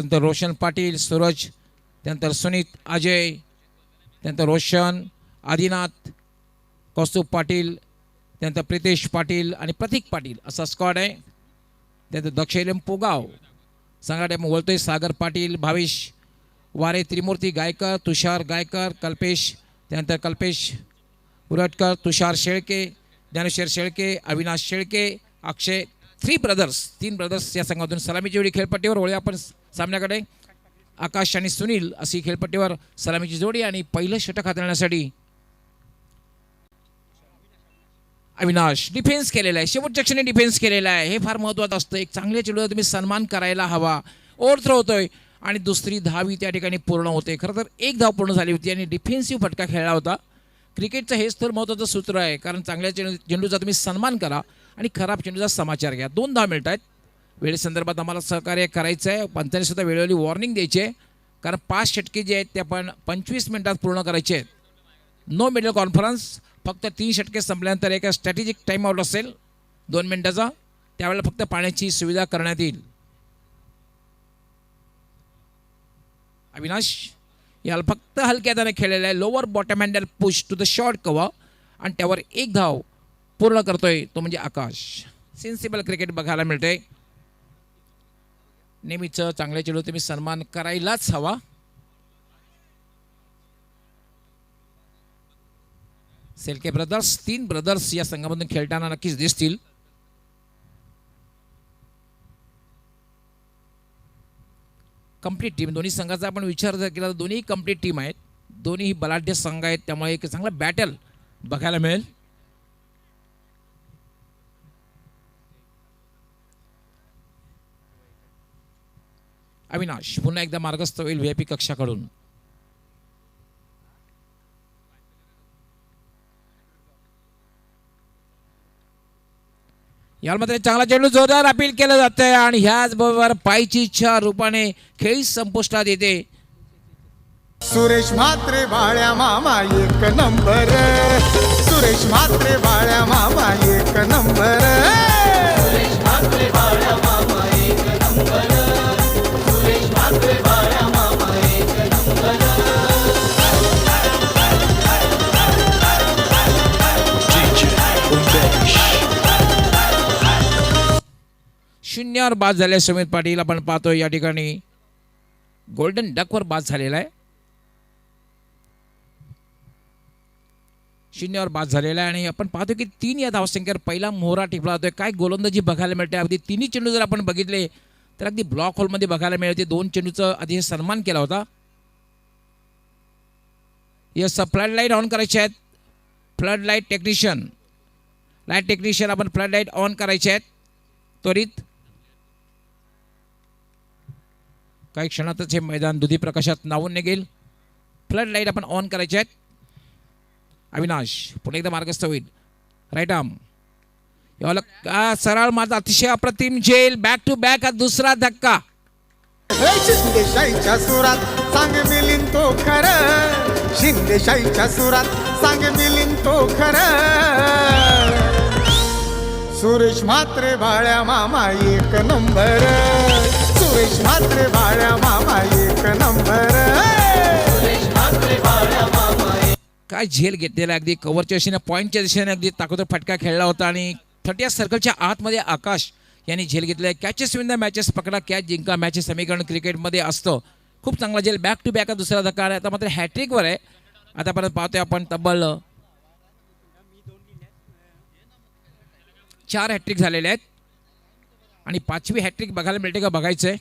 त्यानंतर रोशन पाटील, सूरज, त्यानंतर सुनीत, अजय, त्यानंतर रोशन, आदिनाथ, कौस्तुभ पाटील, त्यानंतर प्रितेश पाटील आणि प्रतीक पाटील असा स्क्वॉड आहे. त्यानंतर दक्षेलम पोगाव संघात बोलतोय सागर पाटील, भावेश वारे, त्रिमूर्ती गायकर, तुषार गायकर, कल्पेश, त्यानंतर कल्पेश उरटकर, तुषार शेळके, ज्ञानेश्वर शेळके, अविनाश शेळके, अक्षय, तीन ब्रदर्स या संघातून सलामीची जोडी खेळपट्टीवर. वळूया आपण सामन्याकडे. आकाश आणि सुनील अशी खेळपट्टीवर सलामीची जोडी आणि पहिलं षटक हाताळण्यासाठी अविनाश डिफेन्स केलेला आहे, शेवटच्या क्षणी डिफेन्स केलेला आहे. हे फार महत्त्वाचं असतं. एक चांगल्या चेंडूला तुम्ही सन्मान करायला हवा. ओव्हर थ्रो होतोय आणि दुसरी धावी त्या ठिकाणी पूर्ण होते. खरं तर एक धाव पूर्ण झाली होती आणि डिफेन्सिव्ह फटका खेळला होता. क्रिकेटचं हेच तर महत्त्वाचं सूत्र आहे, कारण चांगल्या चेंडूचा तुम्ही सन्मान करा आणि खराब चेंडूचा समाचार घ्या. 2 धाव मिळत आहेत. वेळेसंदर्भात आम्हाला सहकार्य करायचं आहे. पंचांनी सुद्धा वेळोवेळी वॉर्निंग द्यायची आहे, कारण 5 षटके जे आहेत ते आपण 25 मिनिटात पूर्ण करायचे आहेत. No middle conference. फक्त 3 षटके संपल्यानंतर एक स्ट्रॅटेजिक टाइम आउट असेल 2 मिनिटाचा. त्यावेळेला फक्त पाण्याची सुविधा करण्यात येईल. अविनाश याला फक्त हलक्या हाताने खेळलेला आहे. Lower bottom handle push to the short cover आणि त्यावर एक धाव पूर्ण करतोय तो म्हणजे आकाश. सेन्सिबल क्रिकेट बघायला मिळते. नेहमीच चांगल्या चेंडू तुम्ही सन्मान करायलाच हवा. सेल्के ब्रदर्स, 3 ब्रदर्स या संघामधून खेळताना नक्कीच दिसतील. कंप्लीट टीम दोन्ही संघाचा आपण विचार जर केला तर दोन्ही कंप्लीट टीम आहेत. दोन्ही बलाढ्य संघ आहेत, त्यामुळे एक चांगला बॅटल बघायला मिळेल. अविनाश पुन्हा एकदा मार्गस्थ होईल व्हीआयपी कक्षाकडून. याला मात्र चांगला चेंडू जोरदार अपील केलं जातंय आणि ह्याच बरोबर पायची इच्छा रूपाने खेळी संपुष्टात येते. सुरेश म्हात्रे बाळ्या मामा एक नंबर. सुरेश म्हात्रे बाळ्या मामा एक नंबर. सुरेश म्हात्रे बाळ्या मामा एक नंबर. सुरेश म्हात्रे बाळ्या मामा एक नंबर. शून्यावर बाद झाले सुमित पाटील. आपण पाहतोय या ठिकाणी गोल्डन डकवर बाद झालेला आहे. शून्यावर बाद झालेला आहे आणि आपण पाहतो की 3 या धावसंख्येवर पहिला मोहरा टिपला होतोय. काय गोलंदाजी बघायला मिळते. अगदी 3 चेंडू जर आपण बघितले तर अगदी ब्लॉक होलमध्ये बघायला मिळते. 2 चेंडूचा आधी सन्मान केला होता. यस, फ्लड लाईट ऑन करायचे आहेत. फ्लड लाईट टेक्निशियन आपण फ्लड लाईट ऑन करायचे आहेत त्वरित. काही क्षणातच हे मैदान दुधी प्रकाशात नावून निघेल. फ्लड लाईट आपण ऑन करायचे आहेत. अविनाश पुन्हा एकदा मार्गस्थ होईल. राईट आर्म याला सरळ माझा अतिशय अप्रतिम झेल. बॅक टू बॅक हा दुसरा धक्का. शिंदेशाहीच्या सुरात सांग मिलिन तो खरं. शिंदेशाहीच्या सुरात सांग मिलिन तो खरं. सुरेश म्हात्रे बाळ्या मामा एक नंबर. सुरेश म्हात्रे बाळ्या मामा एक नंबर. सुरेश म्हात्रे बाळ्या मामा. काय झेल घेतलेला. अगदी कव्हरच्या दिशेने पॉईंटच्या दिशेने अगदी ताकदवर फटका खेळला होता आणि 30 सर्कलच्या आतमध्ये आकाश यांनी झेल घेतलाय. कॅचेस विन द मॅचेस, पकडा कॅच जिंका मॅचेस समीकरण क्रिकेटमध्ये असतं. खूप चांगला झेल. बॅक टू बॅक दुसरा धक्का. आता मात्र हॅट्रिकवर आहे. आतापर्यंत पाहतोय आपण तब्बल 4 हॅट्रिक झालेले आहेत आणि 5वी हॅट्रिक बघायला मिळते का बघायचंय.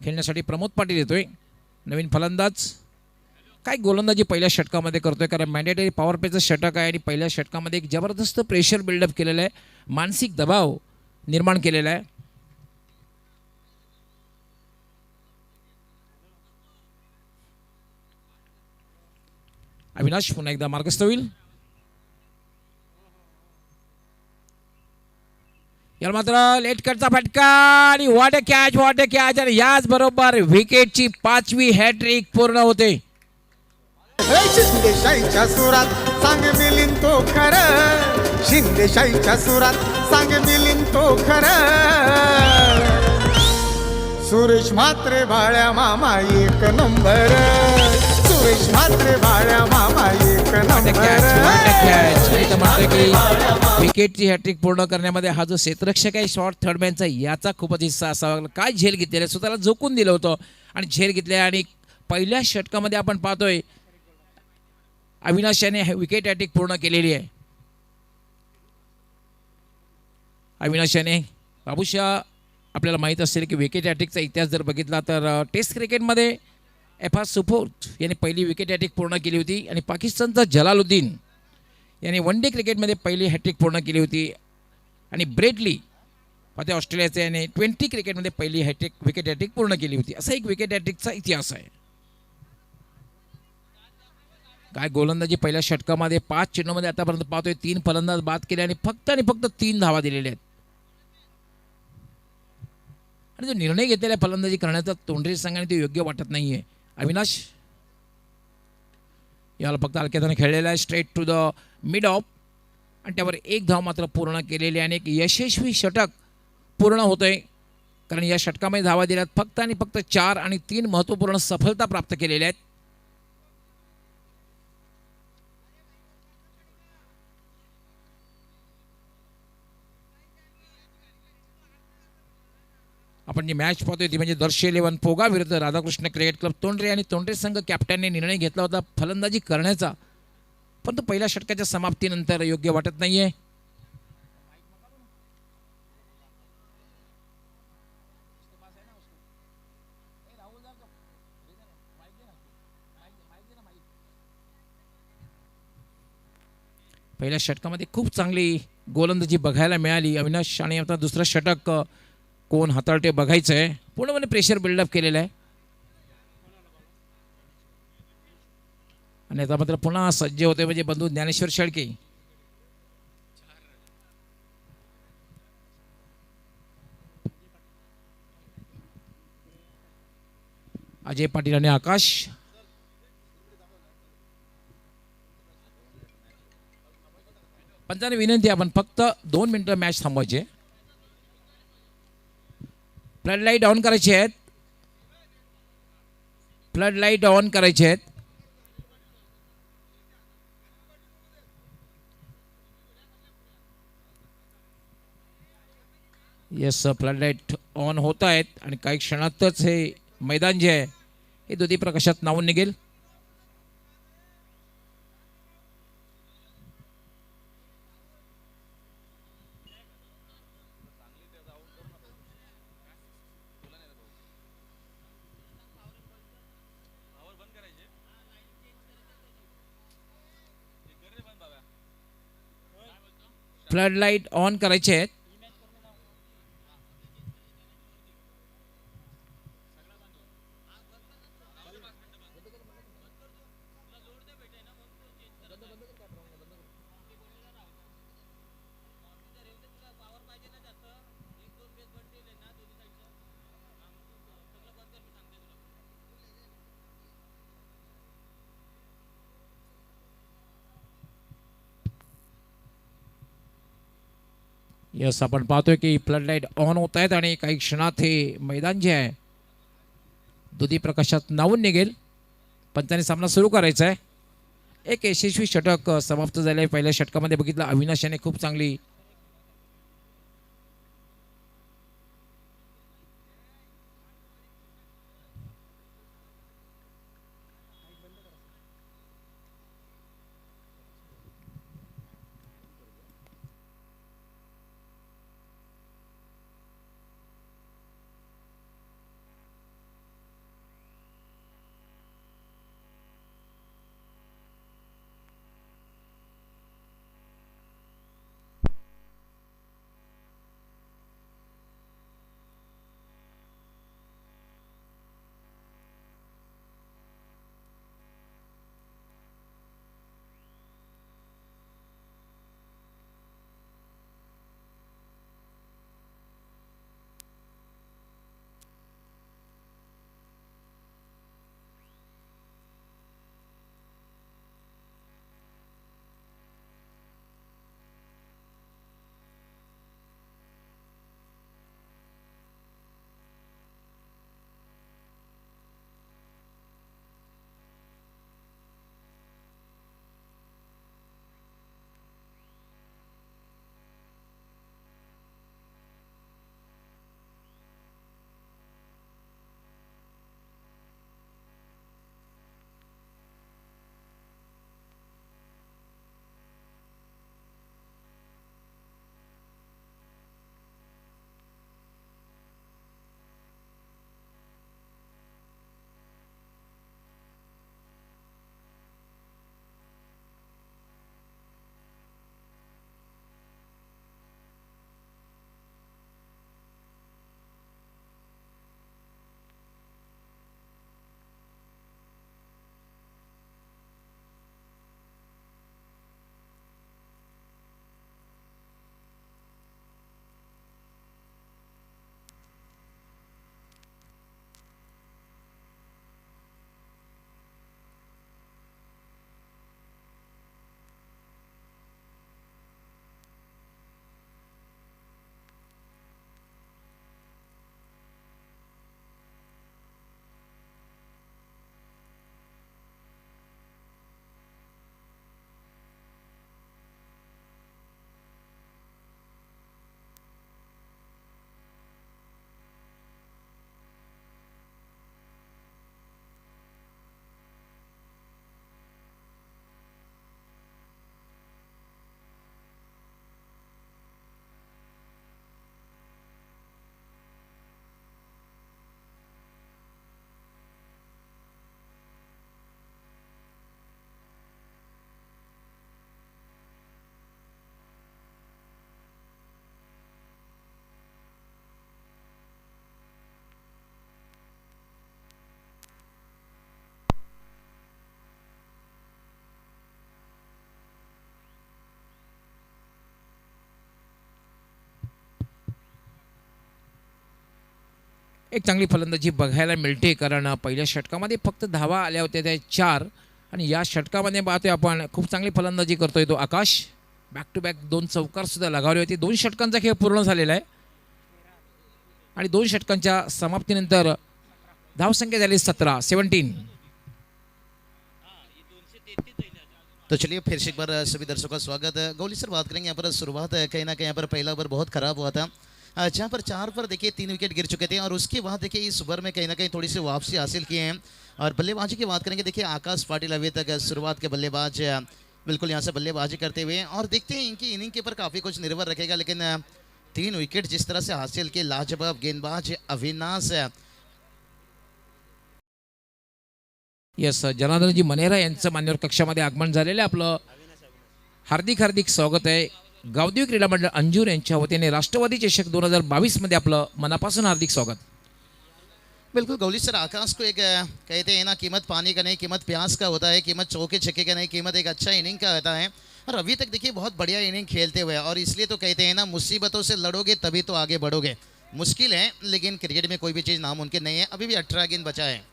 खेळण्यासाठी प्रमोद पाटील येतोय, नवीन फलंदाज. काय गोलंदाजी पहिल्या षटकामध्ये करतोय, कारण मॅन्डेटरी पॉवर प्लेचं षटक आहे आणि पहिल्या षटकामध्ये एक जबरदस्त प्रेशर बिल्डअप केलेलं आहे, मानसिक दबाव निर्माण केलेला आहे. अविनाश पुन्हा एकदा मार्गस्थ होईल. याला मात्र लेट कटचा फटका आणि व्हॉट अ कॅच आणि याच बरोबर विकेटची 5वी हॅट्रिक पूर्ण होते. शिंदेशाहीच्या सुरात सांग मिलिन तो खरं. शिंदेशाहीच्या सुरात सांग मिलिन तो खरं. सुरेश म्हात्रे भाळ्या मामा एक नंबर, सुरेश म्हात्रे भाळ्या मामा एक नंबर. विकेटची हॅट्रिक पूर्ण करण्यामध्ये हा जो क्षेत्ररक्षक आहे शॉर्ट थर्डमॅनचा याचा खूपच हिस्सा असावा. काय झेल घेतलेला, स्वतःला झोकून दिलं होतं आणि झेल घेतल्या. आणि पहिल्या षटकामध्ये आपण पाहतोय अविनाश याने विकेट हॅट्रिक पूर्ण केलेली आहे. अविनाश याने बाबूशा आपल्याला माहीत असेल की विकेट हॅट्रिकचा इतिहास जर बघितला तर टेस्ट क्रिकेटमध्ये एफा सुफोर्ट याने पहिली विकेट हॅट्रिक पूर्ण केली होती आणि पाकिस्तानचा जलालुद्दीन याने वन डे क्रिकेटमध्ये पहिली हॅट्रिक पूर्ण केली होती आणि ब्रेडली आता ऑस्ट्रेलियाचे याने 20 क्रिकेटमध्ये पहिली विकेट हॅट्रिक पूर्ण केली होती. असा एक विकेट हॅट्रिकचा इतिहास आहे. काय गोलंदाजी पहिल्या षटकामध्ये 5 चेंडूमध्ये आतापर्यंत पाहतोय 3 फलंदाज बाद केले आणि फक्त 3 धावा दिलेल्या आहेत. आणि जो निर्णय घेतलेला फलंदाजी करण्याचा तोंडरे संघाने ते योग्य वाटत नाहीये. अविनाश याला फक्त हलक्याने खेळलेला आहे straight to the mid off आणि त्यावर 1 धाव मात्र पूर्ण केलेली आणि एक यशस्वी षटक पूर्ण होतोय. कारण या षटकामध्ये धावा दिल्यात फक्त 4 आणि 3 महत्त्वपूर्ण सफलता प्राप्त केलेल्या आहेत. आपण जी मॅच पाहतोय ती म्हणजे दर्शी 11 पोगा विरुद्ध राधाकृष्ण क्रिकेट क्लब तोंडरे आणि तोंडरे संघ कॅप्टनने निर्णय घेतला होता फलंदाजी करण्याचा, परंतु पहिल्या षटकाच्या समाप्तीनंतर योग्य वाटत नाहीये. पहिल्या षटकामध्ये खूप चांगली गोलंदाजी बघायला मिळाली अविनाश आणि आता दुसरं षटक कोण हाताळते बघायचं आहे. पूर्णपणे प्रेशर बिल्डअप केलेलं आहे आणि आता मात्र पुन्हा सज्ज होते म्हणजे बंधू ज्ञानेश्वर शेळके. अजय पाटील आणि आकाश पंचाने विनंती आपण फक्त 2 मिनिटं मॅच थांबवायचे. फ्लड लाईट ऑन करायचे आहेत, फ्लड लाईट ऑन करायचे आहेत. येस फ्लड लाईट ऑन होत आहेत आणि काही क्षणातच हे मैदान जे आहे हे दुधी प्रकाशात नावून निघेल. फ्लड लाईट ऑन करायचे आहेत. यस आपण पाहतोय की फ्लड लाईट ऑन होत आहेत आणि काही क्षणात हे मैदान जे आहे दुधी प्रकाशात नावून निघेल. पंचाने सामना सुरू करायचा आहे. एक यशस्वी षटक समाप्त झाले. पहिल्या षटकामध्ये बघितलं अविनाश याने खूप चांगली एक चांगली फलंदाजी बघायला मिळते, कारण पहिल्या षटकामध्ये फक्त धावा आल्या होत्या त्या 4 आणि या षटकामध्ये पाहतोय आपण खूप चांगली फलंदाजी करतोय तो आकाश. बॅक टू बॅक 2 चौकार सुद्धा लगावले होते. 2 षटकांचा खेळ पूर्ण झालेला आहे आणि 2 षटकांच्या समाप्तीनंतर धावसंख्या झाली 17. तो चलिए फिर से एक बार सभी दर्शकों का स्वागत है। गौली सर बात करेंगे यहाँ पर शुरुआत कहीं ना कहीं यहाँ पर पहला ओवर बहुत खराब हुआ था, जहाँ पर 4 पर देखिए 3 विकेट गिर चुके थे और उसके बाद देखिए इस ओवर में कहीं ना कहीं थोड़ी सी वापसी हासिल किए हैं। और बल्लेबाजी की बात करेंगे, देखिए आकाश पाटिल अभी तक शुरुआत के बल्लेबाज बिल्कुल यहाँ से बल्लेबाजी करते हुए और देखते हैं इनकी इनिंग के ऊपर काफ़ी कुछ निर्भर रखेगा, लेकिन 3 विकेट जिस तरह से हासिल किए लाजवाब गेंदबाज अविनाश यस, जनार्दनजी मनेरा यांचं मान्यवर कक्षामध्ये आगमन झालेलं आहे. आपलं हार्दिक हार्दिक स्वागत आहे. गावदेवी क्रीडा मंडळ अंजूर यांच्या वतीने राष्ट्रवादी चषक 2022 मध्ये आपलं मनापासून हार्दिक स्वागत. बिल्कुल गौली सर, आकाश को एक कहते हैं ना, कीमत पानी का नहीं कीमत प्यास का होता है, कीमत चौके छक्के का नहीं कीमत एक अच्छा इनिंग का होता है। और अभी तक देखिए बहुत बढ़िया इनिंग खेलते हुए, और इसलिए तो कहते हैं ना, मुसीबतों से लड़ोगे तभी तो आगे बढ़ोगे। मुश्किल है लेकिन क्रिकेट में कोई भी चीज़ नामुमकिन नहीं है। अभी भी 18 गेंद बचा है।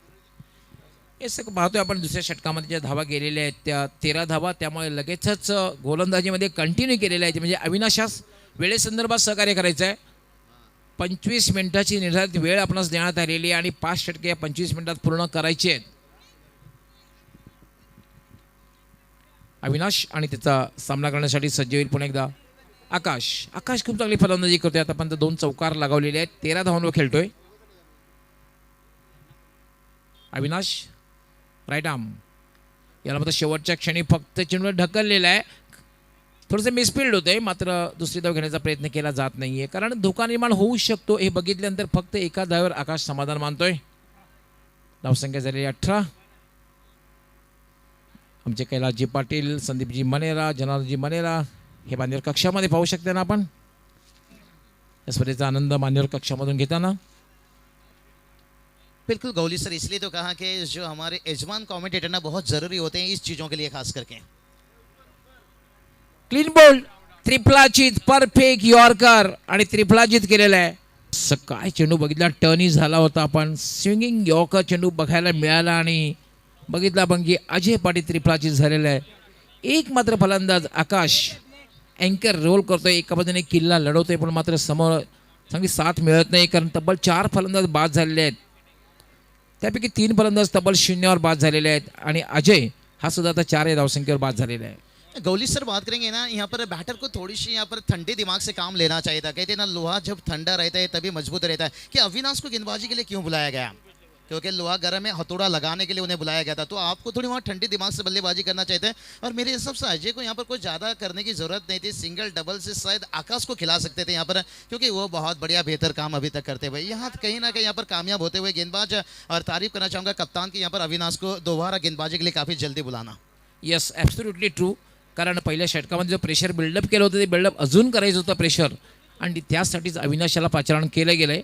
हे सगळं पाहतोय आपण दुसऱ्या षटकामध्ये ज्या धावा गेलेल्या आहेत त्या 13 धावा, त्यामुळे लगेचच गोलंदाजीमध्ये कंटिन्यू केलेल्या आहेत. म्हणजे अविनाशास वेळेसंदर्भात सहकार्य करायचं आहे. 25 मिनिटाची निर्धारित वेळ आपणास देण्यात आलेली आहे आणि 5 षटके या 25 मिनिटात पूर्ण करायची आहेत. अविनाश आणि त्याचा सामना करण्यासाठी सज्ज होईल पुन्हा एकदा आकाश. आकाश खूप चांगली फलंदाजी करतोय. आतापर्यंत 2 चौकार लगावलेले आहेत. 13 धावांवर खेळतोय. अविनाश राईट आर्म, याला मात्र शेवटच्या क्षणी फक्त चेंडूला ढकललेला आहे. थोडंसं मिसफिल्ड होतंय, मात्र दुसरी धाव घेण्याचा प्रयत्न केला जात नाहीये, कारण धोका निर्माण होऊ शकतो हे बघितल्यानंतर फक्त एका धावेवर आकाश समाधान मानतोय. धावसंख्या झालेली 18. आमचे कैलासजी पाटील, संदीपजी मनेरा, जनार्दनजी मनेरा हे मान्यवर कक्षामध्ये पाहू शकता ना आपण. या स्पर्धेचा आनंद मान्यवर कक्षामधून घेताना. बिल्कुल गौली सर, इसलिए तो कहा कि जो हमारे यजमान कमेंटेटर ना बहुत ज़रूरी होते हैं इस चीज़ों के लिए, खास करके। क्लीन बोल्ड, त्रिफलाचित, परफेक्ट यॉर्कर आणि त्रिफलाचित केलेला आहे. काय चेंडू बघितला, टर्नी झाला होता. आपण स्विंगिंग यॉर्कर चेंडू बघायला मिळाला आणि बघितला आपण की अजय पाटील त्रिफलाचित झालेला आहे. एक मात्र फलंदाज आकाश अँकर रोल करतोय, एका बाजूने किल्ला लढवतोय, पण मात्र समोर चांगली साथ मिळत नाही, कारण तब्बल 4 फलंदाज बाद झालेले आहेत. त्यापैकी 3 फलंदाज तब्बल 0वर बाद झालेले आहेत आणि अजय हा सुद्धा आता 4 या धावसंख्येवर बाद झालेला आहे. गौली सर बात करेंगे ना, यहाँ पर बैटर को थोड़ी सी यहाँ पर ठंडे दिमाग से काम लेना चाहिए था। कहते हैं ना, लोहा जब ठंडा रहता है तभी मजबूत रहता है। कि अविनाश को गेंदबाजी के लिए क्यों बुलाया गया? क्योंकि लोहा गर्म है, हथौड़ा लगाने के लिए उन्हें बुलाया गया था। तो आपको थोड़ी वहाँ ठंडे दिमाग से बल्लेबाजी करना चाहिए था। और मेरे हिसाब से अजय को यहाँ पर कोई ज़्यादा करने की ज़रूरत नहीं थी। सिंगल डबल से शायद आकाश को खिला सकते थे यहाँ पर, क्योंकि वो बहुत बढ़िया बेहतर काम अभी तक करते हुए यहाँ कहीं ना कहीं यहाँ पर कामयाब होते हुए गेंदबाज। और तारीफ करना चाहूँगा कप्तान की यहाँ पर अविनाश को दोबारा गेंदबाजी के लिए काफ़ी जल्दी बुलाना। Yes, absolutely true. कारण पहिल्या षटकामध्ये जो प्रेशर बिल्डअप केलं होतं ते बिल्डअप अजून करायचं होतं प्रेशर, आणि त्यासाठीच अविनाशाला पाचारण केलं गेलं आहे.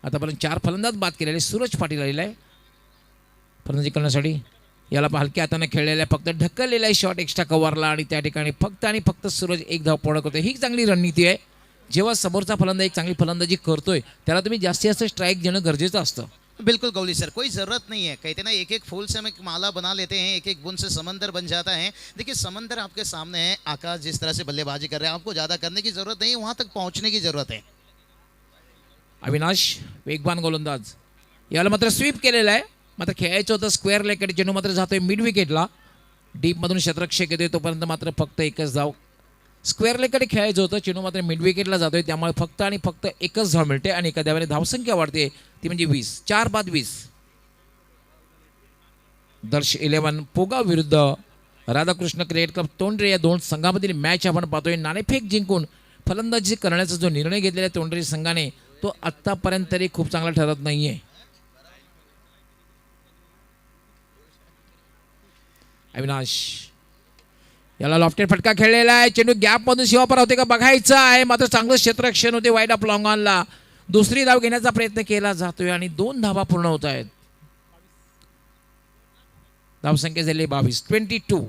आतापर्यंत 4 फलंदाज बाद केलेले. सूरज पाटील आलेला आहे फलंदाजी करण्यासाठी. याला हलक्या हाताने खेळलेला आहे, फक्त ढकललेला आहे शॉट एक्स्ट्रा कव्हरला, आणि त्या ठिकाणी फक्त आणि फक्त सूरज एक धाव पूर्ण करतोय. ही चांगली रणनीती आहे. जेव्हा समोरचा फलंदाज एक चांगली फलंदाजी करतोय त्याला तुम्ही जास्तीत जास्त स्ट्राईक देणं गरजेचं असतं. बिल्कुल गौली सर, कोई ज़रूरत नहीं है। कहते ना, एक एक फूल से हम एक माला बना लेते हैं, एक एक बूंद से समंदर बन जाता है। देखिए समंदर आपके सामने है। आकाश जिस तरह से बल्लेबाजी कर रहे हैं, आपको ज़्यादा करने की ज़रूरत नहीं, वहाँ तक पहुँचने की ज़रूरत है। अविनाश वेगवान गोलंदाज, याला मात्र स्वीप केलेला आहे. मात्र खेळायचं होतं स्क्वेअर लेगकडे. चेंडू मात्र जातोय मिड विकेटला. डीपमधून क्षेत्ररक्षक येतोय, तोपर्यंत मात्र फक्त एकच धाव. स्क्वेअर लेगकडे खेळायचं होतं, चेंडू मात्र मिड विकेटला जातोय, त्यामुळे फक्त आणि फक्त एकच धाव मिळते आणि एका धावाने धावसंख्या वाढते, ती म्हणजे 20. 4 बाद 20. दर्श 11 पोगाव विरुद्ध राधाकृष्ण क्रिकेट क्लब तोंडरे या 2 संघामधील मॅच आपण पाहतोय. नाणेफेक जिंकून फलंदाजी करण्याचा जो निर्णय घेतलेला आहे तोंडरे संघाने, तो आत्तापर्यंत तरी खूप चांगला ठरत नाहीये. अविनाश, याला लॉफ्टेड फटका खेळलेला आहे. चेंडू गॅपमधून शिवापर होते का बघायचं आहे, मात्र चांगलं क्षेत्ररक्षण होते वाईड ऑफ लॉंग ऑनला. दुसरी धाव घेण्याचा प्रयत्न केला जातोय आणि 2 धावा पूर्ण होत आहेत. धावसंख्या झाली 22. 22.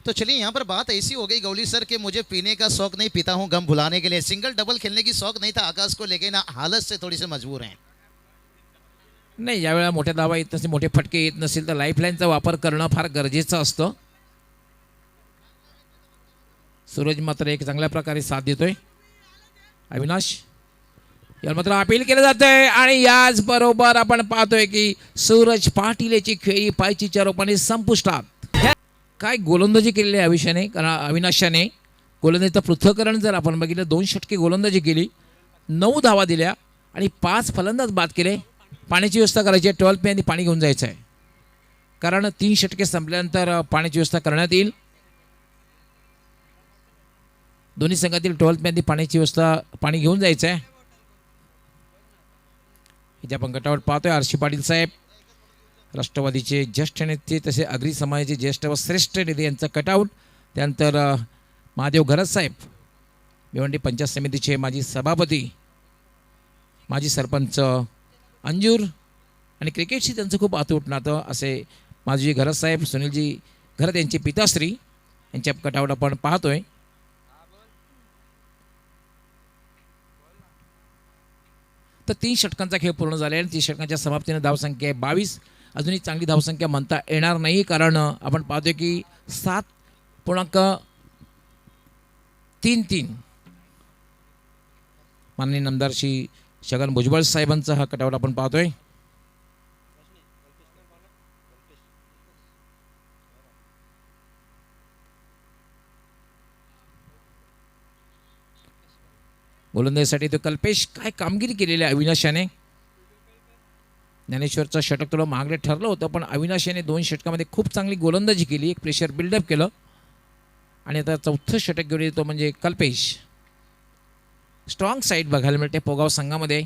तो चलिए यहाँ पर बात ऐसी हो गई गौली सर कि मुझे पीने का शौक नहीं, पीता हूँ गम भुलाने के लिए। सिंगल डबल खेलने की शौक नहीं था आकाश को, लेकिन हालत से थोड़ी से मजबूर हैं। नाही, ज्यावेळेला मोठ्या धावा येत नसतील, मोठे फटके येत नसतील तर लाईफलाईनचा वापर करणं फार गरजेचं असतं. सूरज मात्र एक चांगल्या प्रकारे साथ देतोय. अविनाश याला मात्र अपील केलं जातंय आणि याच बरोबर आपण पाहतोय की सूरज पाटीलची खेळी पायचीच्या रूपाने संपुष्टात. काय गोलंदाजी केलेली आहे अविनाशाने. गोलंदाजीचं पृथक्करण जर आपण बघितलं, 2 षटके गोलंदाजी केली, 9 धावा दिल्या आणि 5 फलंदाज बाद केले. पाण्याची व्यवस्था करायची आहे, 12 पे पाणी घेऊन जायचं आहे, कारण 3 षटके संपल्यानंतर पाण्याची व्यवस्था करण्यात येईल. दोन्ही संघातील 12 पे पाण्याची व्यवस्था, पाणी घेऊन जायचं आहे. इथे आपण गटावर पाहतोय आरशी पाटील साहेब, राष्ट्रवादीचे ज्येष्ठ नेते तसे आगरी समाजाचे ज्येष्ठ व श्रेष्ठ नेते यांचा कटआउट. त्यानंतर महादेव घरत साहेब, भिवंडी पंचायत समितीचे माजी सभापती, माजी सरपंच अंजूर आणि क्रिकेटशी त्यांचं खूप अतूट नातं असे माजी घरत साहेब, सुनीलजी घरत यांचे पिताश्री यांच्या कटआउट आपण पाहतोय. तर 3 षटकांचा खेळ पूर्ण झाला आहे. 30 षटकांच्या समाप्तीने धावसंख्या आहे 22. अजूनही चांगली धावसंख्या म्हणता येणार नाही, कारण आपण पाहतोय की 7.33 माननीय नामदार श्री छगन भुजबळ साहेबांचा हा कटआउट आपण पाहतोय. गोलंदाजीसाठी तो कल्पेश, काय कामगिरी केलेली आहे अविनाशाने. ज्ञानेश्वरचं षटक थोडं मागले ठरलं होतं, पण अविनाशाने 2 षटकामध्ये खूप चांगली गोलंदाजी केली, एक प्रेशर बिल्डअप केलं आणि आता 4थं षटक घेऊन येतो म्हणजे कल्पेश. स्ट्रॉंग साईड बघायला मिळते पोगाव संघामध्ये.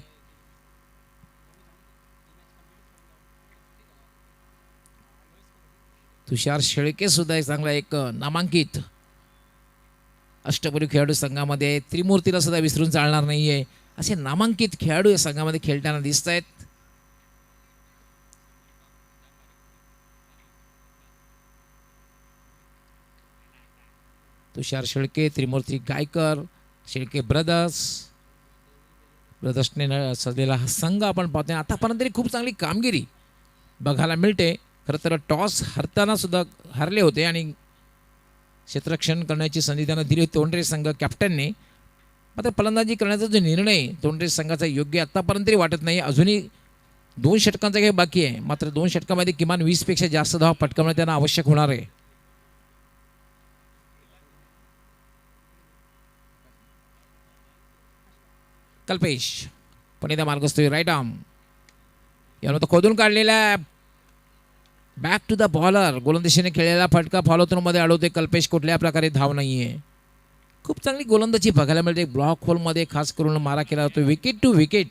तुषार शेळके सुद्धा चांगला एक नामांकित अष्टपैलू खेळाडू संघामध्ये. त्रिमूर्तीला सुद्धा विसरून चालणार नाहीये, असे नामांकित खेळाडू या संघामध्ये खेळताना दिसत आहेत. तुषार शेळके, त्रिमूर्ती गायकर, शेळके ब्रदर्सने सजलेला हा संघ आपण पाहतोय. आतापर्यंत तरी खूप चांगली कामगिरी बघायला मिळते. खरं तर टॉस हरताना सुद्धा हरले होते आणि क्षेत्ररक्षण करण्याची संधी त्यांना दिली होती तोंडरे संघ कॅप्टनने. मात्र फलंदाजी करण्याचा जो निर्णय तोंडरे संघाचा योग्य आतापर्यंत तरी वाटत नाही. अजूनही 2 षटकांचा खेळ बाकी आहे, मात्र 2 षटकामध्ये किमान 20 पेक्षा जास्त धावा पटकावणं त्यांना आवश्यक होणार आहे. कल्पेश पण एकदा मार्गस्थळी राईट आर्म यानं तो खोदून काढलेला बॅक टू द बॉलर. गोलंदाजीने खेळलेला फटका फॉलोथ्रोमध्ये अडवते कल्पेश. कुठल्या प्रकारे धाव नाहीये. खूप चांगली गोलंदाजी बघायला मिळते. ब्लॉक होलमध्ये खास करून मारा केला जातो. विकेट टू विकेट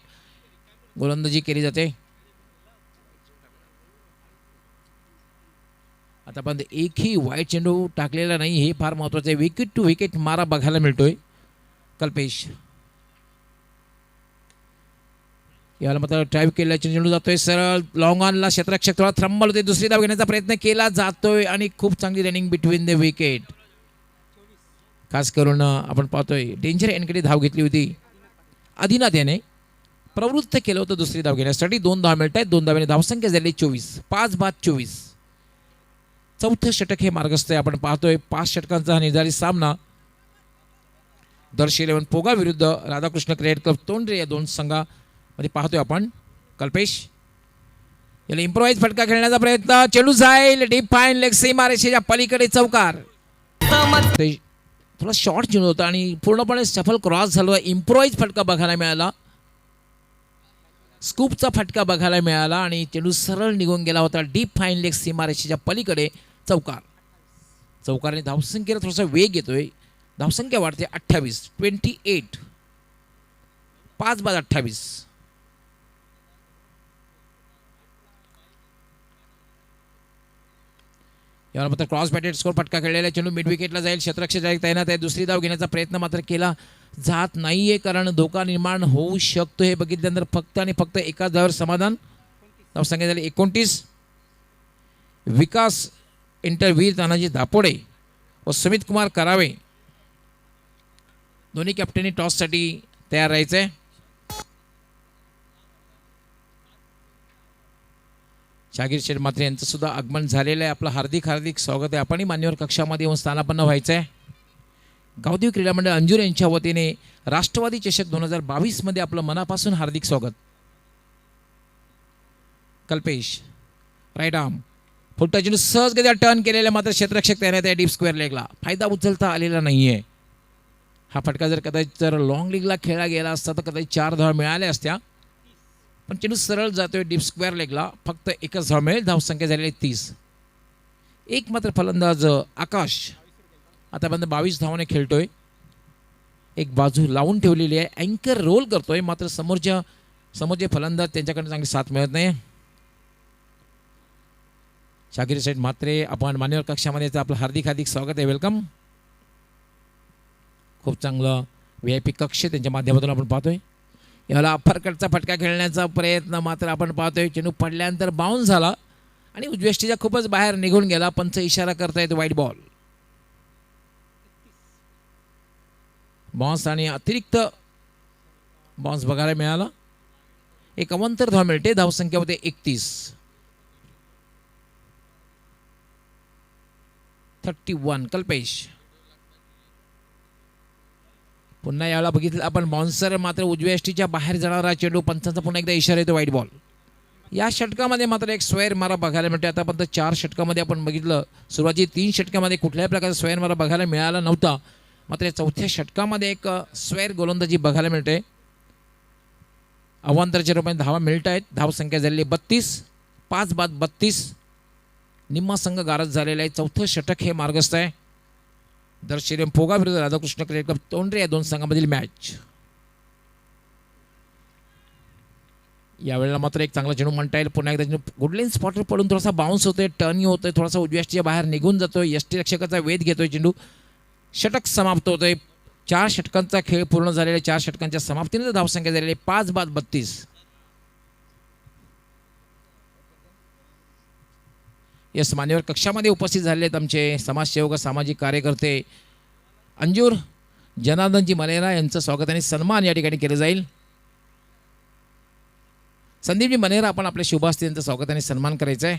गोलंदाजी केली जाते. आतापर्यंत एकही वाईट चेंडू टाकलेला नाही, हे फार महत्त्वाचं आहे. विकेट टू विकेट मारा बघायला मिळतोय कल्पेश. याला मात्र ड्राईव्ह केलेला चेंडू जातोय सरळ लॉंग ऑनला. क्षेत्ररक्षक थोडा थ्रम्बल होते. दुसरी धाव घेण्याचा प्रयत्न केला जातोय आणि खूप चांगली रनिंग बिटवीन द विकेट. खास करून आपण पाहतोय डेंजर एंडकडे धाव घेतली होती आदिनाथ याने, प्रवृत्त केलं होतं दुसरी धाव घेण्यासाठी. 2 धाव मिळत आहेत. 2 धावेने धावसंख्या झाली 24. 5 बाद 24. 4थं षटक हे मार्गस्थ आहे. आपण पाहतोय 5 षटकांचा हा निर्धारित सामना दर्श 11 पोगा विरुद्ध राधाकृष्ण क्रिकेट क्लब तोंडरे या 2 संघामध्ये पाहतोय आपण. कल्पेश याला इम्प्रोवाइज फटका खेळण्याचा प्रयत्न. चेंडू जाईल डीप फाईन लेग सीमा रेषेच्या पलीकडे चौकार. थोडा शॉर्ट चेंडू होता आणि पूर्णपणे सफल क्रॉस झाला. इम्प्रोवाइज फटका बघायला मिळाला. स्कूपचा फटका बघायला मिळाला आणि चेंडू सरळ निघून गेला होता डीप फाईन लेग सीमारेषेच्या पलीकडे चौकार. चौकाराने धावसंख्येला थोडासा वेग येतोय. धावसंख्या वाढते 28. 28. 5 बाद 28. यावर मात्र क्रॉस बॅटेड स्कोर फटका खेळलेला चेंडू मिड विकेटला जाईल. क्षेत्ररक्षक तैनात आहे. दुसरी धाव घेण्याचा प्रयत्न मात्र केला जात नाहीये, कारण धोका निर्माण होऊ शकतो. हे बघितल्यानंतर फक्त आणि फक्त एका धावावर समाधान. धावसंख्या झाली 29. विकास इंटरवीर तानाजी दापोडे व सुमित कुमार करावे दोन्ही कॅप्टननी टॉससाठी तयार राहायचंय. शाहीर शेठ मात्रे यांचं सुद्धा आगमन झालेलं आहे. आपलं हार्दिक हार्दिक स्वागत आहे. आपणही मान्यवर कक्षामध्ये येऊन स्थानापन्न व्हायचं आहे. गावदेवी क्रीडा मंडळ अंजूर यांच्या वतीने राष्ट्रवादी चषक 2022 मध्ये आपलं मनापासून हार्दिक स्वागत. कल्पेश राईट आर्म फुलटा चेंडू सहजगत्या टर्न केलेला, मात्र क्षेत्ररक्षक तयार आहे डीप स्क्वेअर लेगला. फायदा उचलता आलेला नाहीये. हा फटका कदाचित जर लॉंग लीगला खेळला गेला असता तर कदाचित 4 धावा मिळाल्या असत्या, पण चेंडू सरळ जातोय डीप स्क्वेअर लेगला. फक्त एकच धाव मिळेल. धावसंख्या झालेली 30. एक मात्र फलंदाज आकाश आतापर्यंत 22 धावाने खेळतोय. एक बाजू लावून ठेवलेली आहे, अँकर रोल करतोय, मात्र समोरचे फलंदाज त्यांच्याकडे चांगली साथ मिळत नाही. शाहीर शेठ म्हात्रे आपण मान्यवर कक्षामध्ये आपलं हार्दिक हार्दिक स्वागत आहे. वेलकम. खूप चांगलं VIP कक्ष त्यांच्या माध्यमातून आपण पाहतोय. याला अप्परकटचा फटका खेळण्याचा प्रयत्न मात्र आपण पाहतोय. चेंडू पडल्यानंतर बाउन्स झाला आणि उजव्यष्टीच्या खूपच बाहेर निघून गेला. पंच इशारा करतायत वाईट बॉल. बॉन्स आणि अतिरिक्त बॉन्स बघायला मिळाला. एक अवंतर धाव मिळते. धावसंख्येमध्ये 31. कल्पेश पुन्हा यावेळेला बघितलं आपण बाउन्सर मात्र उजव्या एसटीच्या बाहेर जाणारा चेंडू. पंचांचा पुन्हा एकदा इशारा येतो वाईट बॉल. या षटकामध्ये मात्र एक स्क्वेअर मारा बघायला मिळते. आतापर्यंत 4 षटकामध्ये आपण बघितलं, सुरुवाती 3 षटकामध्ये कुठल्याही प्रकारचा स्क्वेअर मारा बघायला मिळाला नव्हता, मात्र या 4थ्या षटकामध्ये एक स्क्वेअर गोलंदाजी बघायला मिळते. अवांतरच्या रूपाने धावा मिळत आहेत. धावसंख्या झालेली 32. 5 बाद 32. निम्मा संघ गारज झालेला आहे. 4थं षटक हे मार्गस्थ आहे. दर्शेरियम फोगा विरुद्ध राधाकृष्ण क्रिकेट क्लब तोंडरे या 2 संघामधील मॅच. यावेळेला मात्र एक चांगला चेंडू म्हणता येईल. पुन्हा एकदा चेंडू गुडलाईन स्पॉटवर पडून थोडासा बाउन्स होतोय, टर्न होतोय, थोडासा उजव्या एसटीच्या बाहेर निघून जातोय. यष्टी रक्षकाचा वेध घेतोय चेंडू. षटक समाप्त होतोय. 4 षटकांचा खेळ पूर्ण झालेला. 4 षटकांच्या समाप्तीनंतर धावसंख्या झालेली 5 बाद 32. यस मान्यवर कक्षामध्ये उपस्थित झालेले आहेत आमचे समाजसेवक सामाजिक कार्यकर्ते अंजूर जनार्दनजी मलेरा यांचं स्वागत आणि सन्मान या ठिकाणी केलं जाईल. संदीपजी मनेरा आपण आपल्या शुभास्ती यांचं स्वागत आणि सन्मान करायचं आहे.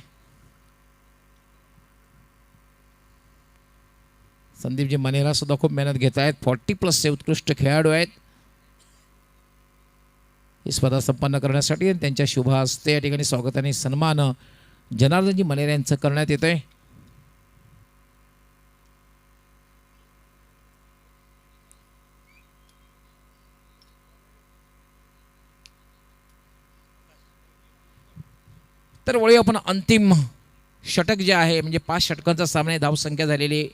संदीपजी मनेरा सुद्धा खूप मेहनत घेत आहेत. 40+ उत्कृष्ट खेळाडू आहेत. ही स्पर्धा संपन्न करण्यासाठी त्यांच्या शुभ हस्ते या ठिकाणी स्वागत आणि सन्मान जनार्दनजी मनेरा यांचं करण्यात येत आहे. तर वळी आपण अंतिम षटक जे आहे म्हणजे 5 षटकांचा सामना. धावसंख्या झालेली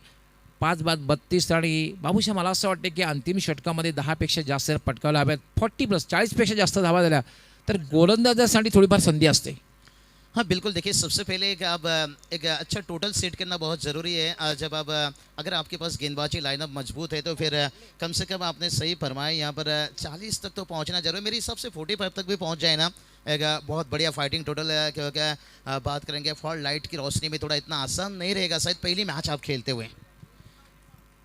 5 बाद 32. आणि बाबूशा मला असं वाटतं की अंतिम षटकामध्ये 10 पेक्षा जास्त पटकावल्या हव्यात. 40+ 40पेक्षा जास्त धावा झाल्या तर गोलंदाजासाठी थोडीफार संधी असते. हाँ बिल्कुल. देखिए सबसे पहले एक अच्छा टोटल सेट करना बहुत ज़रूरी है. जब आप अगर आपके पास गेंदबाजी लाइनअप मजबूत है तो फिर कम से कम आपने सही फरमाया यहाँ पर 40 तक तो पहुँचना जरूर है. मेरे हिसाब से 45 तक भी पहुँच जाए ना एक बहुत बढ़िया फाइटिंग टोटल है. क्योंकि बात करेंगे फॉल लाइट की रोशनी में थोड़ा इतना आसान नहीं रहेगा शायद पहली मैच आप खेलते हुए.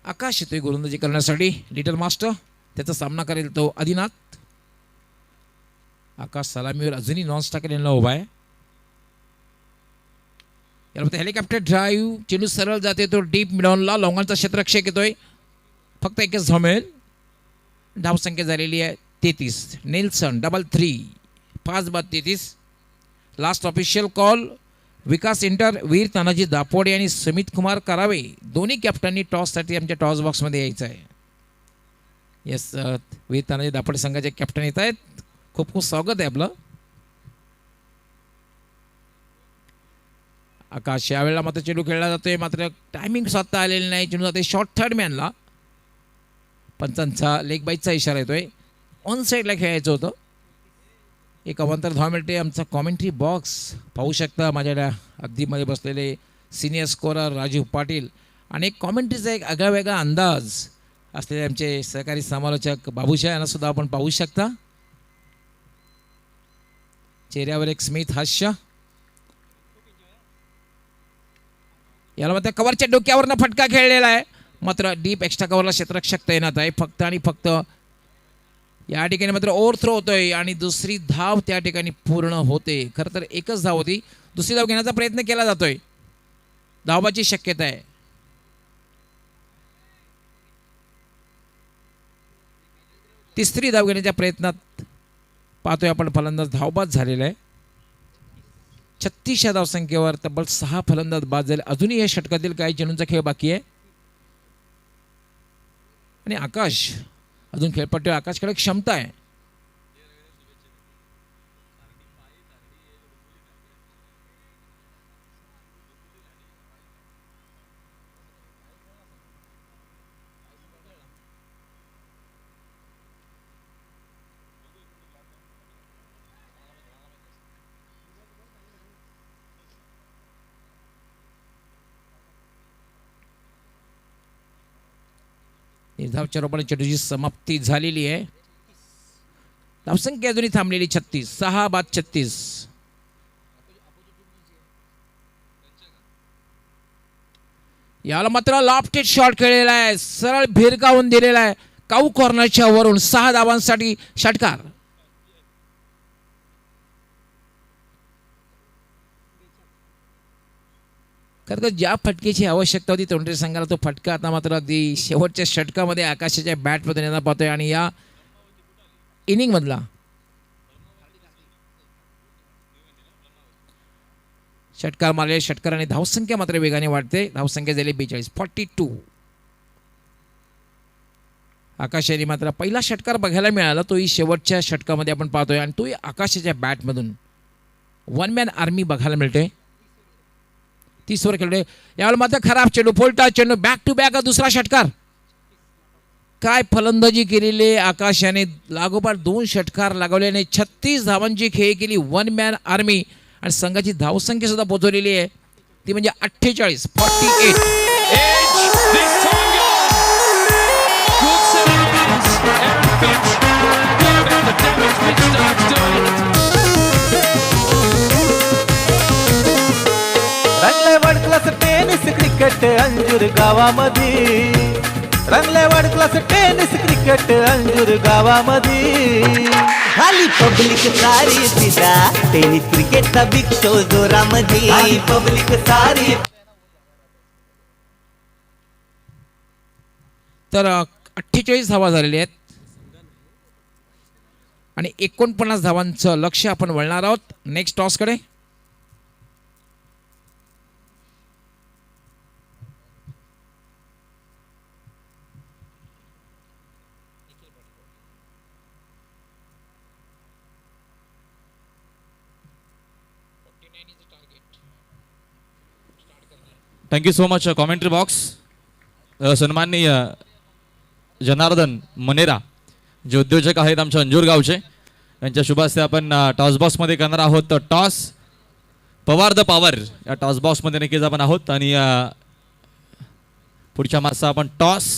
आकाश येतोय गोलंदाजी करण्यासाठी. लिटल मास्टर त्याचा सामना करेल तो आदिनाथ. आकाश सलामीवर अजूनही नॉन स्ट्रायकर उभा आहे. याला हेलिकॉप्टर ड्राईव्ह. चेंडू सरळ जाते तो डीप मिडॉनला. लॉंगांचा क्षेत्ररक्षक येतोय. फक्त एकच धाव मिळेल. धावसंख्या झालेली आहे 33. Nelson double 3. 5 बाद 33. Last official call. विकास इंटर वीर तानाजी दापोडे आणि सुमित कुमार करावे दोन्ही कॅप्टननी टॉससाठी आमच्या टॉस बॉक्समध्ये यायचं आहे. येस वीर तानाजी दापोडे संघाचे कॅप्टन येत आहेत. खूप खूप स्वागत आहे आपलं. आकाश यावेळेला मात्र चेंडू खेळला जातोय, मात्र टायमिंग स्वतः आलेलं नाही. चेंडू जाते शॉर्ट थर्ड मॅनला. पंचांचा लेग बाईटचा इशारा येतोय. ऑन साईडला खेळायचं होतं. एक अवांतर धाव मिळते. आमचा कॉमेंट्री बॉक्स पाहू शकता. माझ्या अगदी मध्ये बसलेले सिनियर स्कोरर राजीव पाटील आणि एक कॉमेंट्रीचा एक आगळा वेगळा अंदाज असलेले आमचे सहकारी समालोचक बाबूशाह यांना सुद्धा आपण पाहू शकता. चेहऱ्यावर एक स्मित हास्य. याला मात्र कव्हरच्या डोक्यावरनं फटका खेळलेला आहे. मात्र डीप एक्स्ट्रा कव्हरला क्षेत्ररक्षक तैनात आहे फक्त आणि फक्त. या ठिकाणी मात्र ओव्हरथ्रो होतोय आणि दुसरी धाव त्या ठिकाणी पूर्ण होते. खरं तर एकच धाव होती, दुसरी धाव घेण्याचा प्रयत्न केला जातोय, धावाची शक्यता आहे. तिसरी धाव घेण्याच्या प्रयत्नात पाहतोय आपण फलंदाज धावबाद झालेला आहे. 36 या धावसंख्येवर तब्बल 6 फलंदाज बाद झाले. अजूनही या षटकातील काही चेंडूंचा खेळ बाकी आहे आणि आकाश अजून खेळपट्टीवर आकाशकडे क्षमता आहे. धावच्या रोपाने चेंडूची समाप्ती झालेली आहे. धावसंख्या अजूनही थांबलेली 36. 6 बाद 36. याला मात्र लॉफ्टेड शॉट खेळलेला आहे, सरळ भिरकावून दिलेला आहे काऊ कॉर्नरच्या वरून. 6 धावांसाठी षटकार. खरं तर ज्या फटकेची आवश्यकता होती तोंडरे संघाला तो फटका आता मात्र अगदी शेवटच्या षटकामध्ये आकाशाच्या बॅटमधून येणार पाहतोय. आणि या इनिंग मधला षटकार मारले षटकार आणि धावसंख्या मात्र वेगाने वाढते. धावसंख्या झाली 42. 42. आकाश यांनी मात्र पहिला षटकार बघायला मिळाला, तोही शेवटच्या षटकामध्ये आपण पाहतोय आणि तोही आकाशाच्या बॅटमधून. 1 मॅन आर्मी बघायला मिळते. 30 वर खेळले. यावेळेला मात्र खराब चेंडू, फोल्टा चेंडू, बॅक टू बॅक दुसरा षटकार. काय फलंदाजी केलेली आकाश याने, लागोपाठ 2 षटकार लागवल्याने 36 धावांची खेळी केली 1 मॅन आर्मी आणि संघाची धावसंख्या सुद्धा पोहोचवलेली आहे ती म्हणजे 48. 48. रंगले world class tennis cricket Anjur गावामध्ये, रंगले world class tennis cricket Anjur गावामध्ये. खाली पब्लिक सारी फिदा टेनिस क्रिकेटचा बिग शो जोरामध्ये. खाली पब्लिक सारी. तर 48 धावा झालेल्या आहेत आणि 49 धावांचं लक्ष आपण वळणार आहोत नेक्स्ट टॉसकडे. Thank you so much commentary box. सन्माननीय जनार्दन मनेरा जे उद्योजक आहेत आमच्या अंजूर गावचे, यांच्या शुभ हस्ते आपण टॉस बॉक्समध्ये करणार आहोत टॉस. पवार द पॉवर या टॉस बॉक्समध्ये नक्कीच आपण आहोत आणि पुढच्या मार्चचा आपण टॉस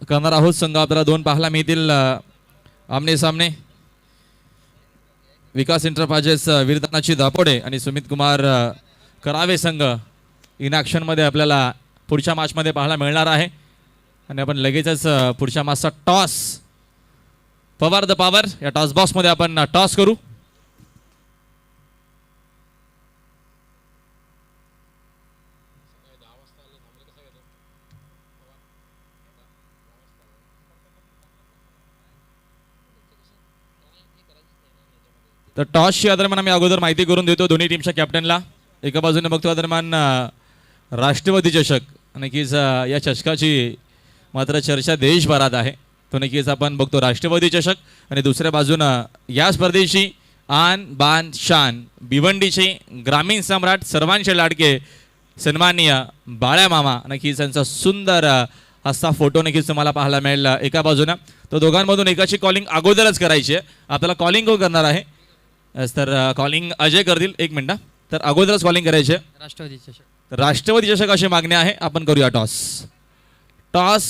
करणार आहोत. संघ आपल्याला 2 पाहायला मिळतील आमने सामने. विकास एंटरप्राइजेस वीरदानाची दापोडे आणि सुमित कुमार करावे संघ इन ॲक्शनमध्ये आपल्याला पुढच्या मॅचमध्ये पाहायला मिळणार आहे आणि आपण लगेचच पुढच्या मॅचचा टॉस पवार द पॉवर या टॉस बॉक्समध्ये आपण टॉस करू. तर टॉसची दरम्यान आम्ही अगोदर माहिती करून देतो दोन्ही टीमच्या कॅप्टनला. एका बाजूने बघतो दरम्यान राष्ट्रवादी चषक, नक्कीच या चषकाची मात्र चर्चा देशभरात आहे. तो नक्कीच आपण बघतो राष्ट्रवादी चषक. आणि दुसऱ्या बाजूनं या स्पर्धेची आन बान शान भिवंडीचे ग्रामीण सम्राट सर्वांचे लाडके सन्माननीय बाळ्या मामा, नक्कीच यांचा सुंदर असा फोटो नक्कीच तुम्हाला पाहायला मिळेल एका बाजूनं. तो दोघांमधून एकाची कॉलिंग अगोदरच करायची आहे. आपल्याला कॉलिंग कोण करणार आहे तर कॉलिंग अजय करतील. 1 मिनिट. तर अगोदरच कॉलिंग करायची आहे. राष्ट्रवादी चषक. राष्ट्रवादी चषक अशी मागणी आहे. आपण करूया टॉस. टॉस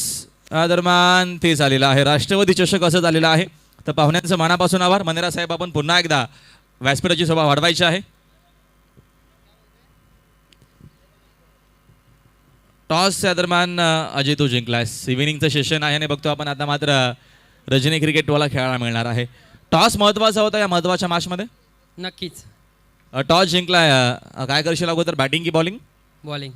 दरम्यान ते झालेलं आहे. राष्ट्रवादी चषक असं झालेलं आहे. तर पाहुण्यांचं मनापासून आभार. मनेरा साहेब आपण पुन्हा एकदा व्यासपीठाची सभा वाढवायची आहे. टॉसच्या दरम्यान अजय तू जिंकलास. इव्हिनिंगचं सेशन आहे आणि बघतो आपण आता मात्र रजनी क्रिकेट तुम्हाला खेळायला मिळणार आहे. टॉस महत्त्वाचा होता या महत्त्वाच्या मॅचमध्ये. नक्कीच. टॉस जिंकलाय, काय करशील अगोदर, बॅटिंग की बॉलिंग? बॉलिंग.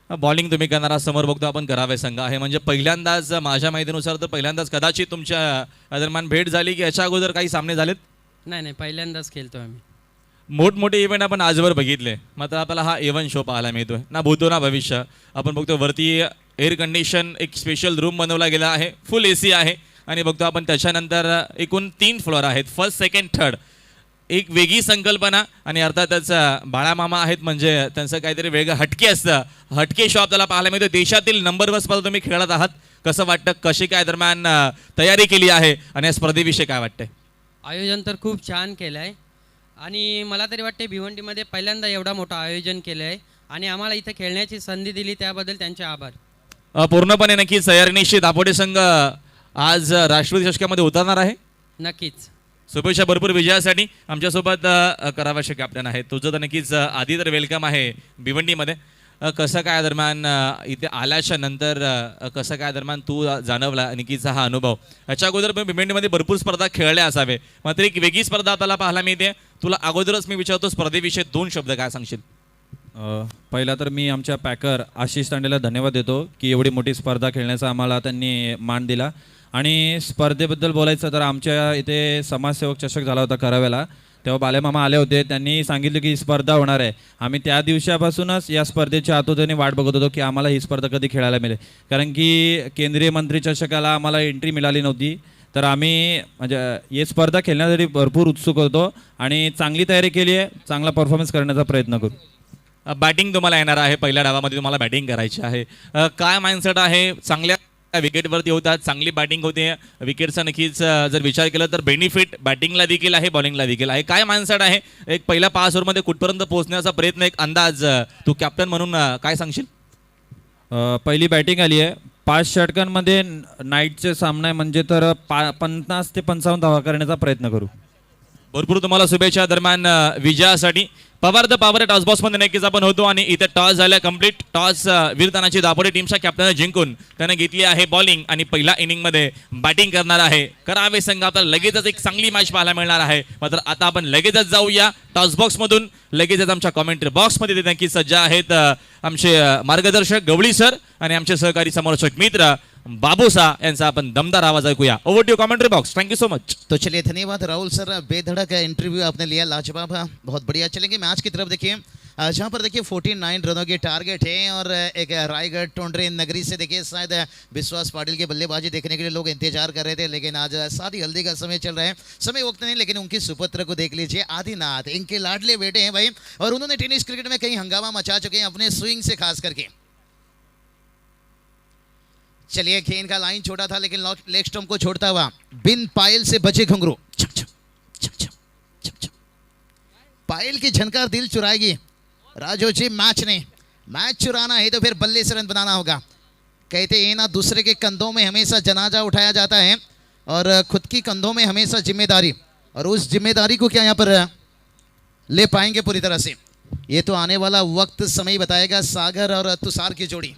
बॉलिंग तुम्ही करणारा समोर बघतो आपण करावे संघ आहे, म्हणजे पहिल्यांदाच माझ्या माहितीनुसार तर पहिल्यांदाच कदाचित तुमच्या दरम्यान भेट झाली की याच्या अगोदर काही सामने झालेत? नाही पहिल्यांदाच खेळतो आम्ही. मोठमोठे इव्हेंट आपण आजवर बघितले, मात्र आपल्याला हा इव्हेंट शो पाहायला मिळतोय ना भूतो ना भविष्य. आपण बघतो वरती एअर कंडिशन एक स्पेशल रूम बनवला गेला आहे, फुल AC आहे आणि बघतो आपण त्याच्यानंतर एकूण 3 फ्लोअर आहेत, फर्स्ट सेकंड थर्ड. एक वेगळी संकल्पना आणि अर्थातच बाळामामा आहेत म्हणजे त्यांचं काहीतरी वेगळं हटके असतं. हटके शो आपल्याला पाहायला मिळतो. देशातील नंबर 1 स्पर्धा तुम्ही खेळत आहात, कसं वाटतं, कशी काय दरम्यान तयारी केली आहे आणि या स्पर्धेविषयी काय वाटतंय? आयोजन तर खूप छान केलं आहे आणि मला तरी वाटते भिवंडीमध्ये पहिल्यांदा एवढा मोठं आयोजन केलं आहे आणि आम्हाला इथं खेळण्याची संधी दिली त्याबद्दल त्यांचे आभार. पूर्णपणे नक्कीच तयारी निश्चित. दापोटे संघ आज राष्ट्रपती चषकामध्ये उतरणार आहे. नक्कीच. शुभेच्छा भरपूर विजयासाठी. आमच्यासोबत करावाशे कॅप्टन आहे, तुझं तर नक्कीच आधी तर वेलकम आहे भिवंडीमध्ये. कसं काय दरम्यान इथे आल्याच्या नंतर कसं काय दरम्यान तू जाणवला नक्कीच हा अनुभव? याच्या अगोदर पण भिवंडीमध्ये भरपूर स्पर्धा खेळल्या असावे, मात्र एक वेगळी स्पर्धा आपल्याला पाहायला मिळते. तुला अगोदरच मी विचारतो स्पर्धेविषयी 2 शब्द काय सांगशील? पहिला तर मी आमच्या पॅकर आशिष तांडेला धन्यवाद देतो की एवढी मोठी स्पर्धा खेळण्याचा आम्हाला त्यांनी मान दिला. आणि स्पर्धेबद्दल बोलायचं तर आमच्या इथे समाजसेवक चषक झाला होता कराव्याला, तेव्हा बालेमामा आले होते. त्यांनी सांगितलं की ही स्पर्धा होणार आहे. आम्ही त्या दिवसापासूनच या स्पर्धेच्या आतुरतेने वाट बघत होतो की आम्हाला ही स्पर्धा कधी खेळायला मिळेल, कारण की केंद्रीय मंत्री चषकाला आम्हाला एंट्री मिळाली नव्हती. तर आम्ही म्हणजे ही स्पर्धा खेळण्यासाठी भरपूर उत्सुक होतो आणि चांगली तयारी केली आहे, चांगला परफॉर्मन्स करण्याचा प्रयत्न करू. बॅटिंग तुम्हाला येणार आहे, पहिल्या डावामध्ये तुम्हाला बॅटिंग करायची आहे. काय माइंडसेट आहे? चांगल्या विकेटवरती होतात, चांगली बॅटिंग होते, विकेटचा नक्कीच जर विचार केला तर बेनिफिट बॅटिंगला देखील आहे, बॉलिंगला देखील आहे. काय माइंडसेट आहे एक पहिल्या 5 ओव्हरमध्ये कुठपर्यंत पोहोचण्याचा प्रयत्न, एक अंदाज तू कॅप्टन म्हणून काय सांगशील? पहिली बॅटिंग आली आहे, 5 षटकांमध्ये नाईटचे सामना आहे म्हणजे तर 50 ते 55 धावा करण्याचा प्रयत्न करू. भरपूर तुम्हाला शुभेच्छा दरम्यान विजयासाठी. पवार द पॉवर टॉस बॉक्समध्ये नक्कीच आपण होतो आणि इथे टॉस झाला कम्प्लीट. टॉस वीरतानाची दापोडे टीमच्या कॅप्टन जिंकून त्याने घेतली आहे बॉलिंग आणि पहिल्या इनिंगमध्ये बॅटिंग करणार आहे करावे संघ. आपल्याला लगेचच एक चांगली मॅच पाहायला मिळणार आहे. मात्र आता आपण लगेचच जाऊया टॉस बॉक्समधून, लगेचच आमच्या कॉमेंट्री बॉक्समध्ये ते नक्कीच सज्ज आहेत आमचे मार्गदर्शक गवळी सर आणि आमचे सहकारी समालोचक मित्र बाबूसा यांचा आपण दमदार आवाज ऐकूया. Over to commentary box. Thank you so much. तो चलिए धन्यवाद राहुल सर, बेधड़क इंटरव्यू आपने लिया, लाजवाब, बहुत बढ़िया. चलेंगे मैच की तरफ. देखिए जहाँ पर देखिए 49 रनों की टारगेट है और एक रायगढ़ टोंडरे नगरी से देखिए शायद विश्वास पाटिल की बल्लेबाजी देखने के लिए लोग इंतजार कर रहे थे, लेकिन आज शादी हल्दी का समय चल रहा है, समय वक्त नहीं, लेकिन उनकी सुपुत्र को देख लीजिए, आदिनाथ इनके लाडले बेटे हैं भाई, और उन्होंने टेनिस क्रिकेट में कई हंगामा मचा चुके हैं अपने स्विंग से खास करके. चलिए गेंद का लाइन छोटा था लेकिन लेग स्टंप को छोड़ता हुआ बिन पायल से बचे घुंघरू, छप छप छप छप छप छप. पायल की झनकार दिल चुराएगी राजू जी. मैच चुराना है तो फिर बल्ले से रन बनाना होगा. कहते हैं ना, दूसरे के कंधों में हमेशा जनाजा उठाया जाता है और खुद की कंधों में हमेशा जिम्मेदारी, और उस जिम्मेदारी को क्या यहाँ पर ले पाएंगे पूरी तरह से, ये तो आने वाला वक्त समय बताएगा. सागर और तुषार की जोड़ी,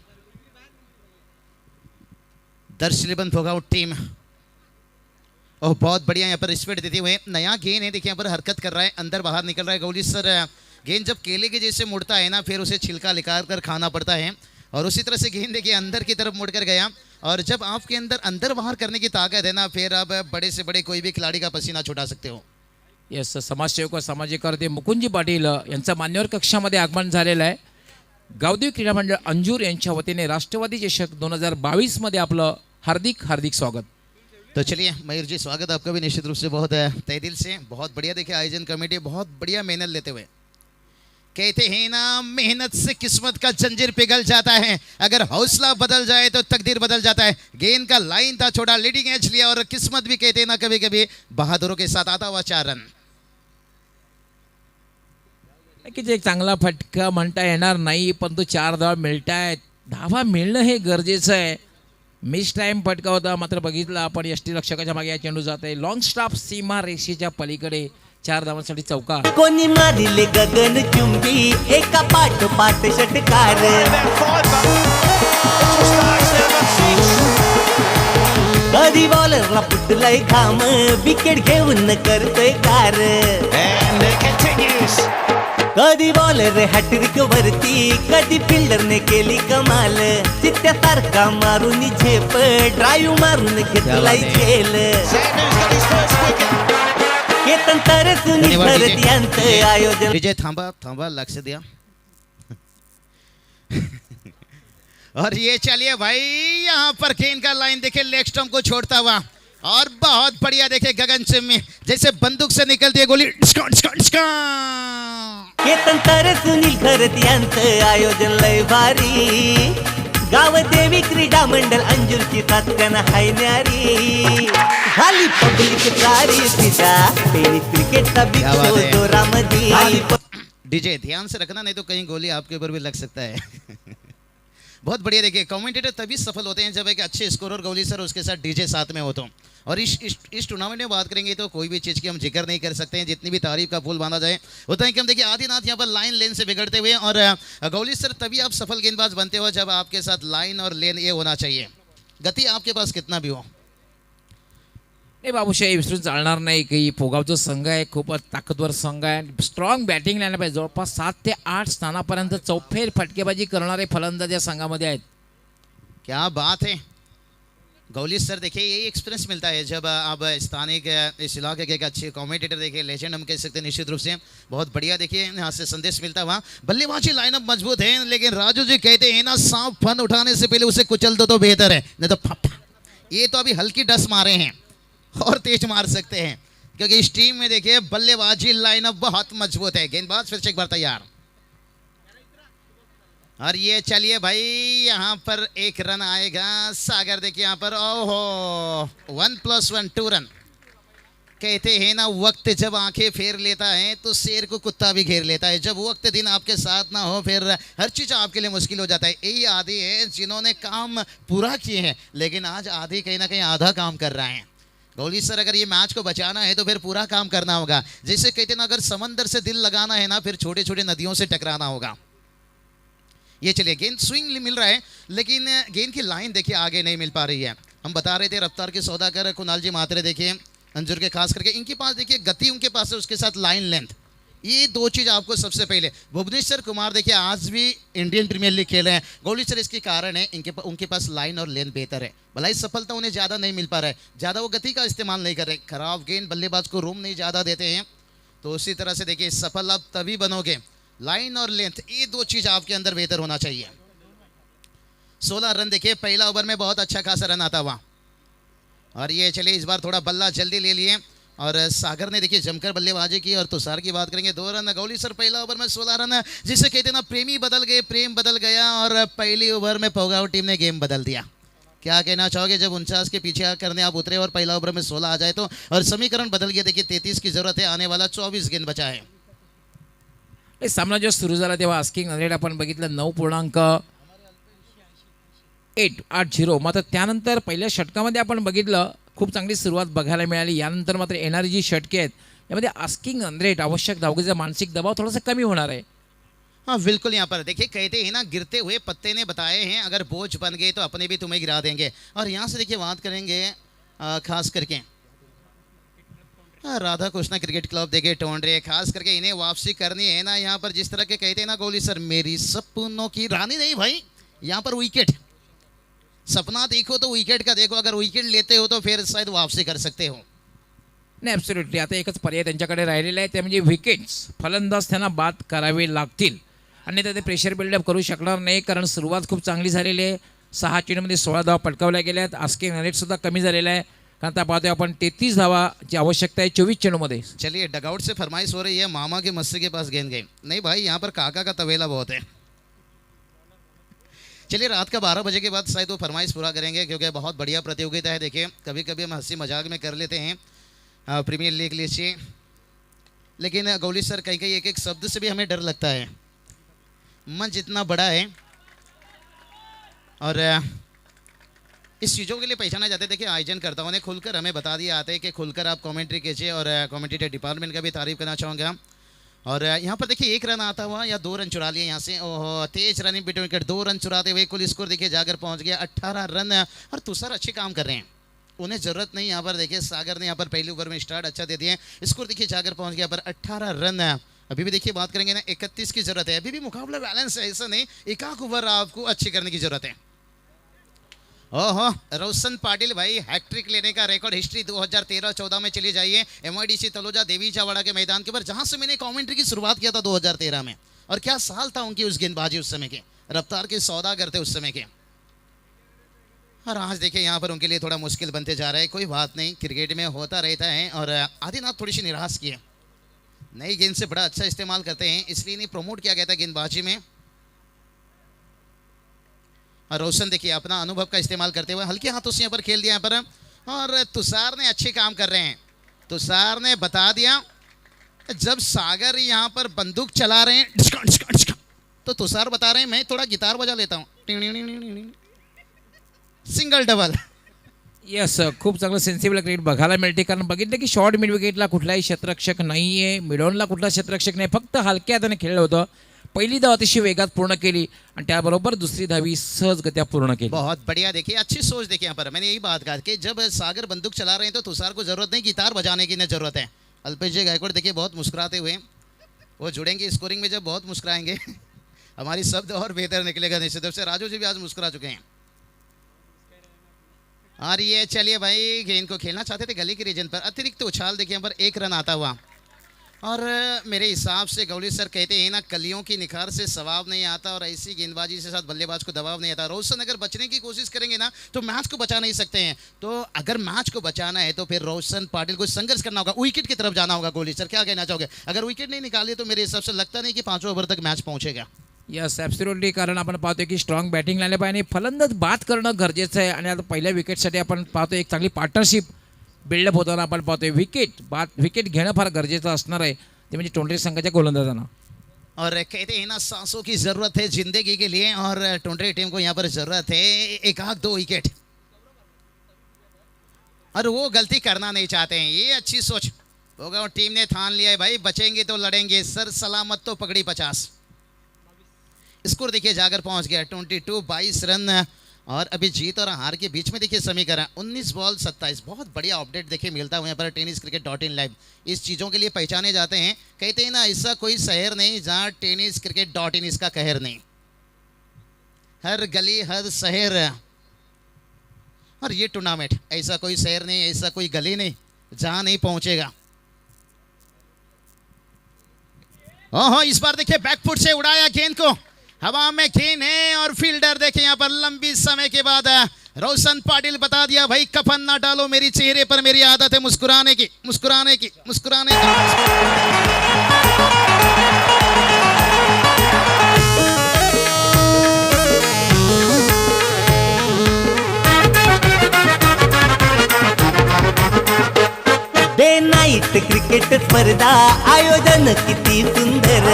दर्शलिबन फोगाउट टीम, और बहुत बढ़िया यहाँ पर स्पीड देते हुए नया गेंद है. देखिए यहाँ पर हरकत कर रहा है, अंदर बाहर निकल रहा है. गौली सर, गेंद जब केले के जैसे मुड़ता है ना, फिर उसे छिलका निकाल कर खाना पड़ता है, और उसी तरह से गेंद देखिए अंदर की तरफ मुड़कर गया. और जब आपके अंदर बाहर करने की ताकत है ना, फिर आप बड़े से बड़े कोई भी खिलाड़ी का पसीना छुटा सकते हो. येस, समाजसेवक व सामाजिक कार्य मुकुंदजी पाटील यांचं मान्यवर कक्षामध्ये आगमन झालेलं आहे. गावदेवी क्रीडा मंडळ अंजूर यांच्या वतीने राष्ट्रवादी चषक 2022 मध्ये आपलं हार्दिक हार्दिक स्वागत. तो चलिए मयूर जी, स्वागत आपका भी निश्चित रूप से बहुत तहे दिल से, बहुत बढ़िया. देखिए आयोजन कमेटी बहुत बढ़िया मेहनत लेते हुए, कहते हैं ना, मेहनत से किस्मत का जंजीर पिघल जाता है, अगर हौसला बदल जाए तो तकदीर बदल जाता है. गेंद का लाइन था छोटा, लीडिंग एज लिया, और किस्मत भी कहते हैं ना कभी कभी बहादुरों के साथ आता हुआ 4 रन. नक्कीच एक चांगला फटका म्हणता येणार नाही, परंतु 4 धावा मिळत आहेत. धावा मिळणं हे गरजेचं आहे. मिस टाईम फटका होता, मात्र बघितलं आपण यष्टी रक्षकाच्या मागे या चेंडू जात आहे. लॉंग स्टॉप सीमा रेषेच्या पलीकडे 4 धावांसाठी चौका. कोणी मारिले गगन चुंबी एका पाठोपाठ षटकार कधी बॉलरला फुटलाय घाम विकेट घेऊन करतोय कार कधी बॉलर हॅट्रिक वरती कधी फिल्डरने केली कमाल चित्त्यासारखा मारून झेप ड्राईव्ह मारून घेतलाय खेळ केतन तर सुनील भरत यांचं आयोजन. विजय थांबा थांबा, लक्ष दिया. और ये चलिए भाई, यहाँ पर गेंद का लाइन देखे लेग स्टंप को छोड़ता हुआ और बहुत बढ़िया देखे गगन चिम्मी जैसे बंदूक से निकलती है गोली. केतन तर सुनील भरत यांचं आयोजन लय भारी गाव देवी क्रीडा मंडळ अंजूरची तात्यानं हाय न्यारी खाली पब्लिक सारी फिदा टेनिस क्रिकेटचा बिग क्या बात शो है. जोरामध्ये. डीजे ध्यान से रखना, नहीं तो कहीं गोली आपके ऊपर भी लग सकता है. बहुत बढ़िया. देखिए कमेंटेटर तभी सफल होते हैं जब एक अच्छे स्कोरर गोली सर उसके साथ डीजे साथ में हो तो. और इस टूर्नामेंट में बात करेंगे तो कोई भी चीज़ की हम जिक्र नहीं कर सकते हैं, जितनी भी तारीफ का फूल बांधा जाए उतना ही कम. देखिए आदिनाथ यहाँ पर लाइन लेन से बिगड़ते हुए, और गौली सर तभी आप सफल गेंदबाज बनते हो जब आपके साथ लाइन और लेन ये होना चाहिए. गति आपके पास कितना भी हो. नाही बाबूशाही विसरून चालणार नाही की पोगावचा संघ आहे, खूपच ताकदवर संघ आहे. स्ट्रॉंग बॅटिंग लाईन पाहिजे. जवळपास 7 ते 8 स्थानापर्यंत चौफेर फटकेबाजी करणारे फलंदाज या संघामध्ये आहेत. क्या बात है. गौली सर देखिए यही एक्सपीरियंस मिलता है जब आप स्थानिक इस इलाके के एक अच्छे कमेंटेटर देखिए, लेजेंड हम कह सकते हैं निश्चित रूप से. बहुत बढ़िया. देखिए यहाँ से संदेश मिलता हुआ. बल्लेबाजी लाइनअप मजबूत है, लेकिन राजू जी कहते हैं ना, सांप फन उठाने से पहले उसे कुचल दो तो बेहतर है, नहीं तो फप. ये तो अभी हल्की डस मारे हैं और तेज मार सकते हैं, क्योंकि इस टीम में देखिए बल्लेबाजी लाइनअप बहुत मजबूत है. गेंदबाज फिर से एक बार तैयार. और ये चलिए भाई, यहाँ पर एक रन आएगा. सागर देखिए यहाँ पर, ओहो 1+1 2 रन. कहते हैं ना, वक्त जब आंखें फेर लेता है तो शेर को कुत्ता भी घेर लेता है. जब वक्त दिन आपके साथ ना हो फिर हर चीज़ आपके लिए मुश्किल हो जाता है. यही आदि है जिन्होंने काम पूरा किए हैं, लेकिन आज आदि कहीं ना कहीं आधा काम कर रहे हैं. गौली सर अगर ये मैच को बचाना है तो फिर पूरा काम करना होगा. जैसे कहते हैं ना, अगर समंदर से दिल लगाना है ना, फिर छोटे छोटे नदियों से टकराना होगा. ये चलिए गेंद स्विंग मिल रहा है, लेकिन गेंद की लाइन देखिए आगे नहीं मिल पा रही है. हम बता रहे थे रफ्तार के सौदागर कुणाल जी मात्रे देखिए अंजुर के खास करके, इनके पास देखिए गति उनके पास है, उसके साथ लाइन लेंथ. ये दो चीज़ आपको सबसे पहले. भुवनेश्वर कुमार देखिए आज भी इंडियन प्रीमियर लीग खेल रहे हैं. गौली सर इसके कारण है उनके पास लाइन और लेंथ बेहतर है. भलाई सफलता उन्हें ज़्यादा नहीं मिल पा रहा है, ज़्यादा वो गति का इस्तेमाल नहीं कर रहे. खराब गेंद बल्लेबाज को रूम नहीं ज़्यादा देते हैं. तो उसी तरह से देखिए सफल आप तभी बनोगे, लाइन और लेंथ, ये दो चीज़ आपके अंदर बेहतर होना चाहिए. 16 रन देखिए पहला ओवर में बहुत अच्छा खासा रन आता हुआ. और ये चलिए इस बार थोड़ा बल्ला जल्दी ले लिए, और सागर ने देखिए जमकर बल्लेबाजी की. और तुषार की बात करेंगे 2 रन. गौली सर पहला ओवर में 16 रन, जिसे कहते ना प्रेमी बदल गए, प्रेम बदल गया, और पहली ओवर में पोगाव टीम ने गेम बदल दिया. क्या कहना चाहोगे जब 49 के पीछे करने आप उतरे और पहला ओवर में 16 आ जाए तो, और समीकरण बदल गया. देखिए 33 की जरूरत है, आने वाला 24 गेंद बचा है. सामना जेव्हा सुरू झाला तेव्हा आस्किंग रेट आपण बघितलं 9.880. मात्र त्यानंतर पहिल्या षटकामध्ये आपण बघितलं खूप चांगली सुरुवात बघायला मिळाली. यानंतर मात्र येणारी जी षटके आहेत यामध्ये आस्किंग रन रेट, आवश्यक धावगतीचा मानसिक दबाव थोडासा कमी होणार आहे. हाँ बिल्कुल. यहाँ पर देखिए कहते हैं ना, गिरते हुए पत्ते ने बताए हैं, अगर बोझ बन गए तो अपने भी तुम्हें गिरा देंगे. और यहाँ से देखिए बात करेंगे खास करके राधा कृष्णा क्रिकेट क्लब देखिए टोंडरे, खास करके इन्हें वापसी करनी है ना. यहाँ पर जिस तरह के कहते हैं ना गौली सर, मेरी सपनों की रानी नहीं भाई, यहाँ पर विकेट. सपना देखो तो विकेट का देखो, अगर विकेट लेते हो तो फिर शायद वापसी कर सकते हो. नाही ॲब्सोल्युटली. आता एकच पर्याय त्यांच्याकडे राहिलेला आहे, ते म्हणजे विकेट्स. फलंदाज त्यांना बाद करावे लागतील, अन्यथा ते प्रेशर बिल्डअप करू शकणार नाही, कारण सुरुवात खूप चांगली झालेली आहे. 6 चेंडूमध्ये 16 धावा पटकावल्या गेल्या आहेत. आस्किंग रेटसुद्धा कमी झालेला आहे, कारण आता पाहतोय आपण 33 धावाची आवश्यकता आहे 24 चेंडूमध्ये. चलिए डगआउट से फरमाइश हो रही है, मामा के मस्से के पास गेंद गई. नहीं भाई, यहाँ पर काका का तवेला बहुत है. चलिए रात का 12 बजे के बाद शायद वो फरमाइश पूरा करेंगे, क्योंकि बहुत बढ़िया प्रतियोगिता है. देखिए कभी कभी हम हंसी मजाक में कर लेते हैं प्रीमियर लीग लीजिए, लेकिन गौली सर कहीं कहीं एक एक शब्द से भी हमें डर लगता है. मन जितना बड़ा है, और इस चीज़ों के लिए पहचाना जाता है। देखिए आयोजनकर्ताओं ने खुलकर हमें बता दिया आता है कि खुलकर आप कमेंट्री कीजिए, और कमेंटेटर डिपार्टमेंट का भी तारीफ करना चाहूँगा। और यहाँ पर देखिए 1 रन आता हुआ या 2 रन चुरा लिए यहाँ से। ओहो, तेज रनिंग बिटवीन विकेट, 2 रन चुराते हुए कुल स्कोर देखिए जाकर पहुँच गया 18 रन। और तुषार अच्छे काम कर रहे हैं, उन्हें ज़रूरत नहीं। यहाँ पर देखिए सागर ने यहाँ पर पहले ओवर में स्टार्ट अच्छा दे दिए, स्कोर देखिए जाकर पहुँच गया पर 18 रन। अभी भी देखिए बात करेंगे ना 31 की ज़रूरत है, अभी भी मुकाबला बैलेंस है, ऐसा नहीं एक आध ओवर आपको अच्छी करने की ज़रूरत है। ओहो, रोशन पाटिल भाई हैट्रिक लेने का रिकॉर्ड हिस्ट्री 2013-14 में चली जाइए MIDC तलोजा देवी चावड़ा के मैदान के ऊपर, जहां से मैंने कमेंट्री की शुरुआत किया था 2013 में। और क्या साल था उनकी उस गेंदबाजी उस समय के, रफ्तार के सौदा करते उस समय के। और आज देखिए यहाँ पर उनके लिए थोड़ा मुश्किल बनते जा रहा है, कोई बात नहीं, क्रिकेट में होता रहता है। और आदिनाथ थोड़ी सी निराश की है, नई गेंद से बड़ा अच्छा इस्तेमाल करते हैं, इसलिए नहीं प्रमोट किया गया था गेंदबाजी में। और रोशन देखिए अपना अनुभव का इस्तेमाल करते हुए हल्के हाथों से यहाँ पर खेल दिया यहाँ पर। और तुषार ने अच्छे काम कर रहे हैं, तुषार ने बता दिया जब सागर यहाँ पर बंदूक चला रहे हैं तो तुषार बता रहे हैं मैं थोड़ा गिटार बजा लेता हूँ, सिंगल डबल। येस, खूप चांगलं सेन्सिबल क्रिकेट बघायला मिळते, कारण बघितलं की शॉर्ट मिड विकेटला कुठलाही क्षेत्ररक्षक नाही आहे, मिडॉनला कुठला क्षेत्ररक्षक नाही, फक्त हलक्या हाताने खेळलं होतं। पहिली धाव अतिशय वेगात पूर्ण केली आणि त्याबरोबर दुसरी धावी सहजगत्या पूर्ण केली। बहुत बढ़िया, देखिए अच्छी सोच देखिए यहाँ पर। मैंने यही बात कहा कि जब सागर बंदूक चला रहे हैं तो तुषार को जरूरत नहीं गिटार बजाने की, न जरूरत है। अल्पेश जी गायकवाड़ देखिए बहुत मुस्कुराते हुए, वो जुड़ेंगे स्कोरिंग में जब बहुत मुस्कुराएंगे हमारी शब्द और बेहतर निकलेगा निश्चित रूप से। राजू जी भी आज मुस्कुरा चुके हैं। और ये चलिए भाई गेंद को खेलना चाहते थे गली के रीजन पर, अतिरिक्त उछाल देखिए यहाँ पर 1 रन आता हुआ। और मेरे हिसाब से गौली सर कहते हैं ना कलियों की निखार से सवाब नहीं आता, और ऐसी गेंदबाजी से साथ बल्लेबाज को दबाव नहीं आता। रोशन अगर बचने की कोशिश करेंगे ना तो मैच को बचा नहीं सकते हैं, तो अगर मैच को बचाना है तो फिर रोशन पाटिल को संघर्ष करना होगा, विकेट की तरफ जाना होगा। गोली सर क्या कहना चाहोगे? अगर विकेट नहीं निकाली तो मेरे हिसाब से लगता नहीं कि 5वें ओवर तक मैच पहुंचेगा। यस, ॲब्सोल्युटली, कारण आपण पाहतोय की स्ट्रॉंग बॅटिंग लावले पाहिजे आणि फलंदाज बाद करणं गरजेचं आहे। आणि आता पहिल्या विकेटसाठी आपण पाहतोय एक चांगली पार्टनरशिप बिल्डअप होताना आपण पाहतोय, विकेट घेणं फार गरजेचं असणार आहे, ते म्हणजे टोंडरे संघाच्या गोलंदाजांना। और कहते हैं ना सांसों की जरूरत है जिंदगी के लिए, और टोंडरे टीम को यहाँ पर जरूरत है 1-2 विकेट, और वो गलती करना नहीं चाहते हैं। ये अच्छी सोच होगा, और टीम ने ठान लिया है भाई बचेंगे तो लड़ेंगे, सर सलामत तो पकड़ी 50। स्कोर देखिए जाकर पहुंच गया 22 रन। और अभी जीत और हार के बीच में देखिए समीकरण 19 बॉल 27। बहुत बढ़िया अपडेट देखिए मिलता है यहाँ पर tenniscricket.in लाइव। इस चीज़ों के लिए पहचाने जाते हैं, कहते हैं ना ऐसा कोई शहर नहीं जहाँ tenniscricket.in इसका कहर नहीं, हर गली हर शहर। और ये टूर्नामेंट ऐसा कोई शहर नहीं, ऐसा कोई गली नहीं जहाँ नहीं पहुंचेगा। ओहो, इस बार देखिए बैकफुट से उड़ाया गेंद को, हवा में गेंद है, और फील्डर देखिए यहाँ पर लंबी समय के बाद रोशन पाटिल बता दिया भाई कफन ना डालो मेरी चेहरे पर, मेरी आदत है मुस्कुराने की, मुस्कुराने की, मुस्कुराने की। डे नाईट क्रिकेट स्पर्धा आयोजन किती सुंदर,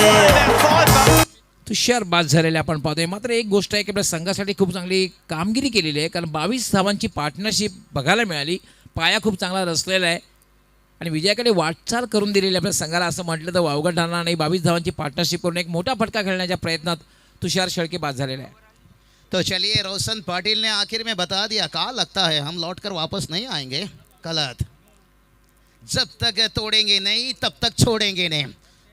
तुषार बाद झालेले आपण पाहतोय। मात्र एक गोष्ट आहे की आपल्या संघासाठी खूप चांगली कामगिरी केलेली आहे, कारण 22 धावांची पार्टनरशिप बघायला मिळाली, पाया खूप चांगला रचलेला आहे आणि विजयाकडे वाटचाल करून दिलेली आपल्या संघाला असं म्हटलं तर वावगं ठरणार नाही। 22 धावांची पार्टनरशिप करून एक मोठा फटका खेळण्याच्या प्रयत्नात तुषार शेळके बाद झालेला आहे। तो चलिए रोशन पाटिल ने आखिर में बता दिया, कहा लगता है हम लौटकर वापस नहीं आएंगे, गलत, जब तक तोड़ेंगे नहीं तब तक छोड़ेंगे नहीं,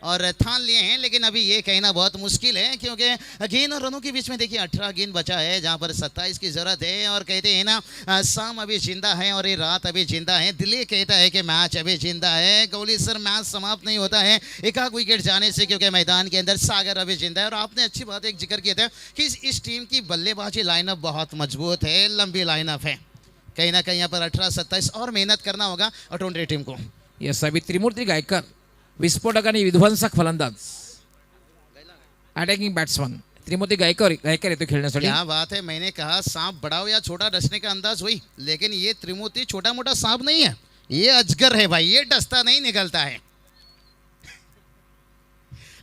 और ठान लिए हैं। लेकिन अभी ये कहना बहुत मुश्किल है, क्योंकि गेंद और रनों के बीच में देखिए 18 गेंद बचा है, जहां पर 27 की ज़रूरत है। और कहते हैं ना शाम अभी जिंदा है और ये रात अभी जिंदा है, दिल ये कहता है कि मैच अभी जिंदा है। गौली सर मैच समाप्त नहीं होता है एक आध विकेट जाने से, क्योंकि मैदान के अंदर सागर अभी जिंदा है। और आपने अच्छी बात एक जिक्र किया था कि इस टीम की बल्लेबाजी लाइनअप बहुत मजबूत है, लंबी लाइनअप है, कहीं ना कहीं यहाँ पर 18-27 और मेहनत करना होगा और टोंडरे टीम को। यस, अभी त्रिमूर्ती गायकर विस्फोटक आणि विध्वंसक फलंदाज, अटॅकिंग बॅट्समन त्रिमूर्ती गायकर येतो खेळण्यासाठी। क्या बात है, मैंने कहा सांप बड़ा हो या छोटा डसने का अंदाज हुई, लेकिन ये त्रिमूर्ति छोटा मोटा सांप नहीं है, ये अजगर है भाई, ये डसता नहीं निकलता है।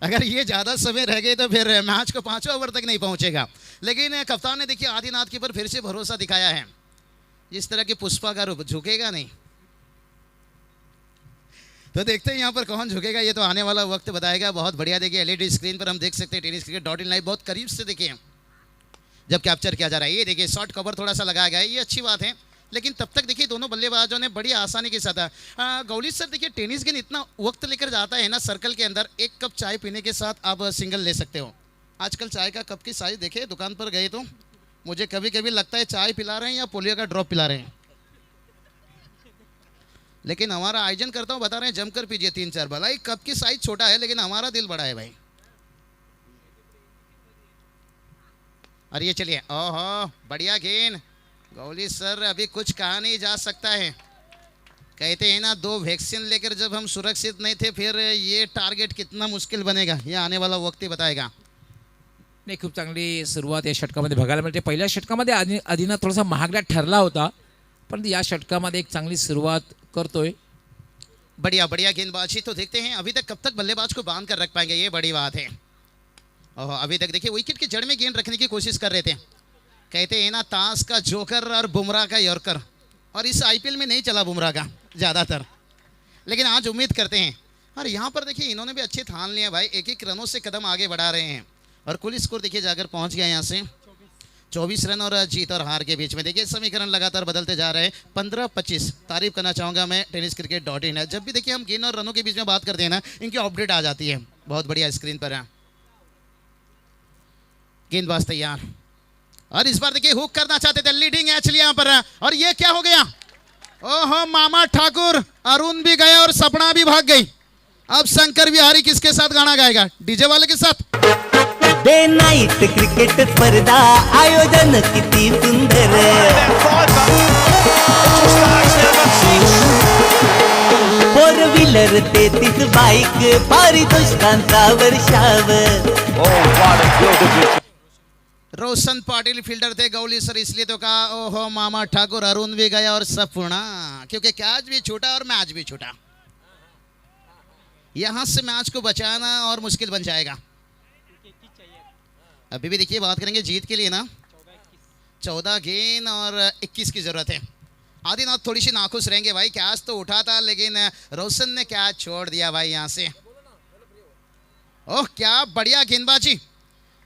अगर ये ज़्यादा समय रह गए तो फिर मैच को 5वें ओवर तक नहीं पहुंचेगा। लेकिन कप्तान ने देखिए आदिनाथ के ऊपर फिर से भरोसा दिखाया है, जिस तरह के पुष्पा का रूप, झुकेगा नहीं। तो देखते हैं यहाँ पर कौन झुकेगा, ये तो आने वाला वक्त बताएगा। बहुत बढ़िया, देखिए एलईडी स्क्रीन पर हम देख सकते हैं tenniscricket.in लाइव बहुत करीब से देखिए जब कैप्चर किया जा रहा है। ये देखिए शॉर्ट कवर थोड़ा सा लगाया गया है, ये अच्छी बात है। लेकिन तब तक देखिए दोनों बल्लेबाजों ने बड़ी आसानी के साथ गौली सर देखिए टेनिस गेंद इतना वक्त लेकर जाता है ना सर्कल के अंदर, एक कप चाय पीने के साथ आप सिंगल ले सकते हो। आजकल चाय का कप की साइज देखे, दुकान पर गए तो मुझे कभी कभी लगता है चाय पिला रहे हैं या पोलियो का ड्रॉप पिला रहे हैं। लेकिन हमारा आयोजन करता हूँ बता रहे हैं जमकर पीजिए 3-4 भलाई, कप की साइज छोटा है लेकिन हमारा दिल बड़ा है भाई। और ये चलिए, ओहो बढ़िया गेंद गौली सर, अभी कुछ कहा नहीं जा सकता है। कहते हैं ना 2 वैक्सीन लेकर जब हम सुरक्षित नहीं थे, फिर ये टारगेट कितना मुश्किल बनेगा ये आने वाला वक्त ही बताएगा। नाही, खूप चांगली सुरुवात या षटकामध्ये बघायला मिळते. पहिल्या षटकामध्ये आदिनाथ थोडासा महागडा ठरला होता, परंतु या षटकामध्ये एक चांगली सुरुवात करतोय. बढ़िया बढ़िया गेंदबाजी। तो देखते हैं अभी तक कब तक बल्लेबाज को बांध कर रख पाएंगे, ये बड़ी बात है। और अभी तक देखिए विकेट की जड़ में गेंद रखने की कोशिश कर रहे थे। कहते हैं ना ताश का जोकर और बुमराह का यॉर्कर, और इस आईपीएल में नहीं चला बुमराह का ज़्यादातर, लेकिन आज उम्मीद करते हैं। और यहाँ पर देखिए इन्होंने भी अच्छे ठान लिए भाई, एक एक रनों से कदम आगे बढ़ा रहे हैं। और कुल स्कोर देखिए जाकर पहुँच गया यहाँ से 24 रन, और जीत और हार के बीच में देखिए समीकरण लगातार बदलते जा रहे हैं। 15-25 तारीफ करना चाहूँगा मैं tenniscricket.in है। जब भी देखिए हम गेंद और रनों के बीच में बात करते हैं ना, इनकी अपडेट आ जाती है बहुत बढ़िया स्क्रीन पर है। गेंदबाज तैयार, और इस बार देखिए हुक करना चाहते थे, लीडिंग एच लिया यहाँ पर, और ये क्या हो गया, ओहो मामा ठाकुर, अरुण भी गया और सपना भी भाग गई। अब शंकर बिहारी किसके साथ गाना गाएगा, डीजे वाले के साथ। डे नाईट क्रिकेट स्पर्धा आयोजन किती सुंदर, फोर व्हीलर 33 बाईक पारितोषिकांचा वर्षाव। रोशन पाटिल फील्डर थे गौली सर, इसलिए तो कहा ओहो मामा ठाकुर, अरुण भी गया और सपना, क्योंकि कैच भी छूटा और मैच भी छूटा। यहां से मैच को बचाना और मुश्किल बन जाएगा। अभी भी देखिए बात करेंगे जीत के लिए ना, 14 गेंद और 21 की जरूरत है। आदिनाथ थोड़ी सी नाखुश रहेंगे भाई, कैच तो उठा था लेकिन रोशन ने कैच छोड़ दिया भाई यहाँ से। ओह क्या बढ़िया गेंदबाजी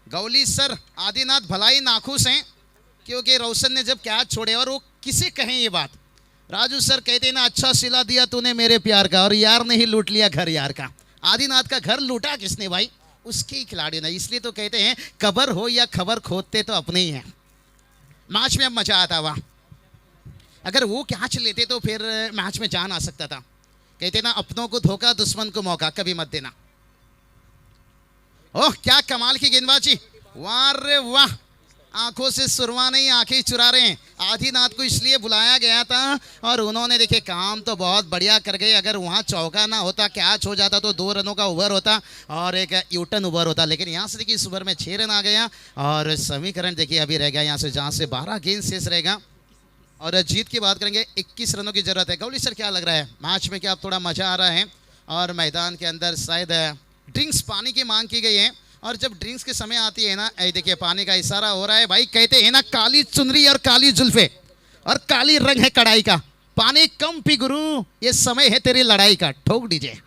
गौली सर। आदिनाथ भलाई नाखुश हैं क्योंकि रोशन ने जब कैच छोड़े, और वो किसे कहें ये बात, राजू सर कहते हैं ना अच्छा सिला दिया तूने मेरे प्यार का, और यार ने ही लूट लिया घर यार का। आदिनाथ का घर लूटा किसने भाई, उसके ही खिलाड़ी ने। इसलिए तो कहते हैं कबर हो या खबर खोदते तो अपने ही हैं। मैच में अब मजा आता हुआ, अगर वो कैच लेते तो फिर मैच में जान आ सकता था। कहते ना अपनों को धोखा दुश्मन को मौका कभी मत देना। ओह क्या कमाल की गेंदबाजी, वाह रे वाह, आंखों से सुरवा नहीं आंखें चुरा रहे हैं। आदिनाथ को इसलिए बुलाया गया था और उन्होंने देखे काम तो बहुत बढ़िया कर गए। अगर वहाँ चौका ना होता, कैच हो जाता तो 2 रनों का ओवर होता और एक यूटर्न ओवर होता, लेकिन यहाँ से देखिए इस ओवर में 6 रन आ गया और समीकरण देखिए अभी रह गया यहाँ से, जहाँ से 12 गेंद शेष रहेगा। और जीत की बात करेंगे 21 रनों की जरूरत है। गौली सर क्या लग रहा है मैच में, क्या अब थोड़ा मजा आ रहा है? और मैदान के अंदर शायद ड्रिंक्स पानी की मांग की गई है, और जब ड्रिंक्स के समय आती है ना, देखिए पानी का इशारा हो रहा है भाई। कहते हैं ना काली चुनरी और काली जुल्फे और काली रंग है कढ़ाई का, पानी कम पी गुरु, ये समय है तेरी लड़ाई का। ठोक दीजिए।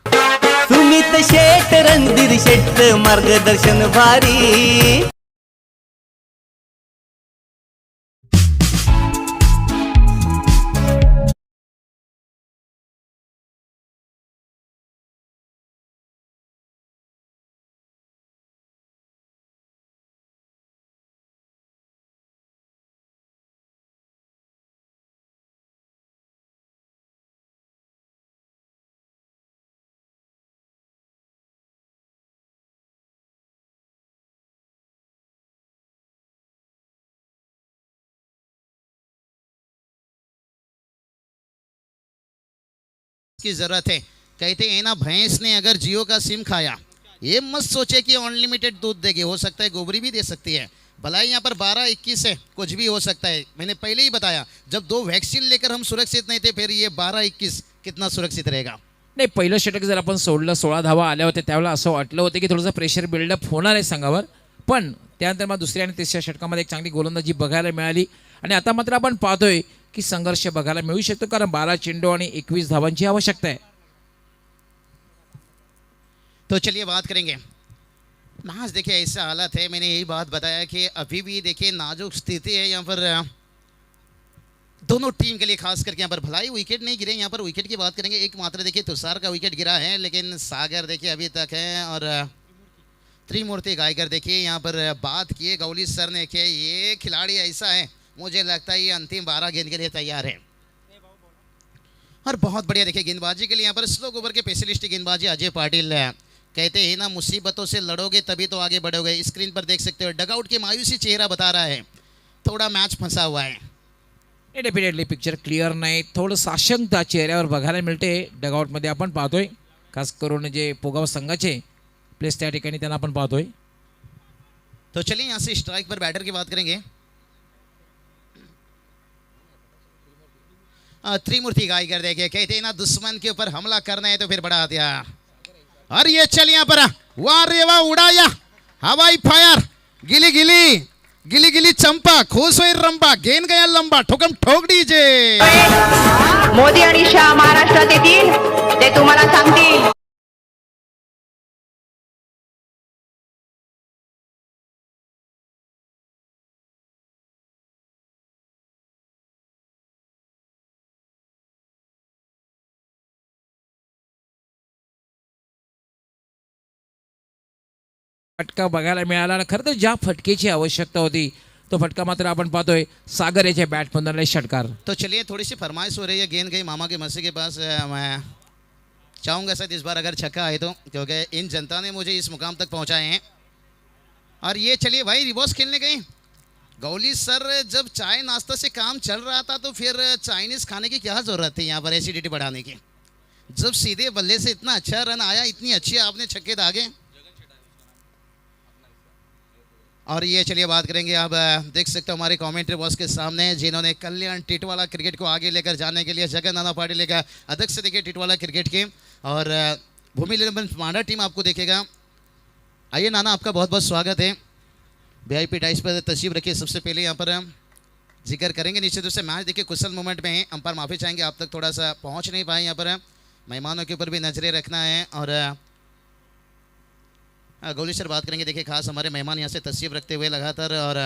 सुमित शेठ रणधीर शेठ मार्गदर्शन भारी। की जरूरत है। कहते हैं ना भैंस ने अगर जियो का सिम खाया, ये मत सोचे कि अनलिमिटेड दूध देगी, हो सकता है गोबरी भी दे सकती है। भलाई यहाँ पर 12-21 है, कुछ भी हो सकता है। मैंने पहले ही बताया जब 2 वैक्सीन लेकर हम सुरक्षित नहीं थे, फिर ये 12-21 कितना सुरक्षित रहेगा। नाही, पहिलं षटक जर आपण सोडलं, 16 धावा आल्या होत्या, त्यावेळेला असं वाटलं होतं की थोडंसं प्रेशर बिल्डअप होणार आहे संघावर, पण त्यानंतर मग दुसऱ्या आणि तिसऱ्या षटकामध्ये एक चांगली गोलंदाजी बघायला मिळाली. आणि आता मात्र आपण पाहतोय की संघर्ष बघायला मिळू शकतो, कारण 12 चेंडू आणि 21 धावांची आवश्यकता आहे. तो चलिए बात करेंगे मैच। देखिए ऐसा हालत है, मैंने यही बात बताया कि अभी भी देखिए नाजुक स्थिति है यहाँ पर दोनों टीम के लिए, खास करके यहाँ पर भलाई विकेट नहीं गिरे। यहाँ पर विकेट की बात करेंगे, एक मात्र देखिए तुषार का विकेट गिरा है, लेकिन सागर देखिए अभी तक है। और त्रिमूर्ति गायकर देखिए यहाँ पर बात किए गौली सर ने कि ये खिलाड़ी ऐसा है, मुझे लगता है ये अंतिम 12 गेंद के लिए तैयार है। और बहुत बढ़िया देखिए गेंदबाजी के लिए यहाँ पर स्लो ओवर के स्पेशलिस्ट गेंदबाजी अजय पाटिल कहते हैं ना, मुसीबतों से लड़ोगे तभी तो आगे बढ़ोगे। स्क्रीन पर देख सकते हो डगआउट के मायूसी चेहरा बता रहा है, थोडा मॅच फंसा हुआ है। डेफिनेटली पिक्चर क्लिअर नाही, थोडं साशंकता चेहऱ्यावर बघायला मिळते डगआउटमध्ये आपण पाहतोय, खास करून जे पोगाव संघाचे प्लेस त्या ठिकाणी त्यांना आपण पाहतोय. तो चलिए यहाँ से स्ट्राइक पर बैटर की बात करेंगे। त्रिमूर्ति गायकर देखिए कहते हैं ना, दुश्मन के ऊपर हमला करना है तो फिर बढ़ा दिया। और ये चलिए यहाँ पर वाह रे वाह, उड़ाया हवाई फायर, गिली गिली गिली गिली चंपा, खुश हुई रंपा, गेंद गया लंबा, ठोकम ठोक दीजे। मोदी आणि शाह महाराष्ट्रात येतील, ते तुम्हाला सांगतील. फटका बघायला मिळाला आणि खरं तर ज्या फटकेची आवश्यकता होती तो फटका मात्र आपण पाहतोय सागर याच्या बॅटमधून षटकार. तो चलिए थोड़ी सी फरमाइश हो रही है, गेंद गई मामा के मस्से के पास। मैं चाहूँगा सर इस बार अगर छक्का आए तो, क्योंकि इन जनता ने मुझे इस मुकाम तक पहुँचाए हैं। और ये चलिए भाई रिवर्स खेलने गई गौली सर, जब चाय नाश्ता से काम चल रहा था तो फिर चाइनीज़ खाने की क्या ज़रूरत थी यहाँ पर एसिडिटी बढ़ाने की। जब सीधे बल्ले से इतना अच्छा रन आया, इतनी अच्छी आपने छक्के दागे। और ये चलिए बात करेंगे अब, देख सकते हो हमारे कमेंट्री बॉक्स के सामने जिन्होंने कल्याण टिटवाला क्रिकेट को आगे लेकर जाने के लिए जगन नाना पाटिल लेकर अध्यक्ष देखिए टिटवाला क्रिकेट के, और भूमि इलेवन मांडा टीम आपको देखेगा। आइए नाना, आपका बहुत बहुत स्वागत है। VIP डाइस पर तशरीफ रखिए। सबसे पहले यहाँ पर जिक्र करेंगे निश्चित रूप से मैच देखिए कुशल मोमेंट में है, अंपायर माफ़ी चाहेंगे आप तक थोड़ा सा पहुँच नहीं पाए। यहाँ पर मेहमानों के ऊपर भी नजरें रखना है। और गौली सर बात करेंगे, देखिए खास हमारे मेहमान यहाँ से तशरीफ रखते हुए लगातार। और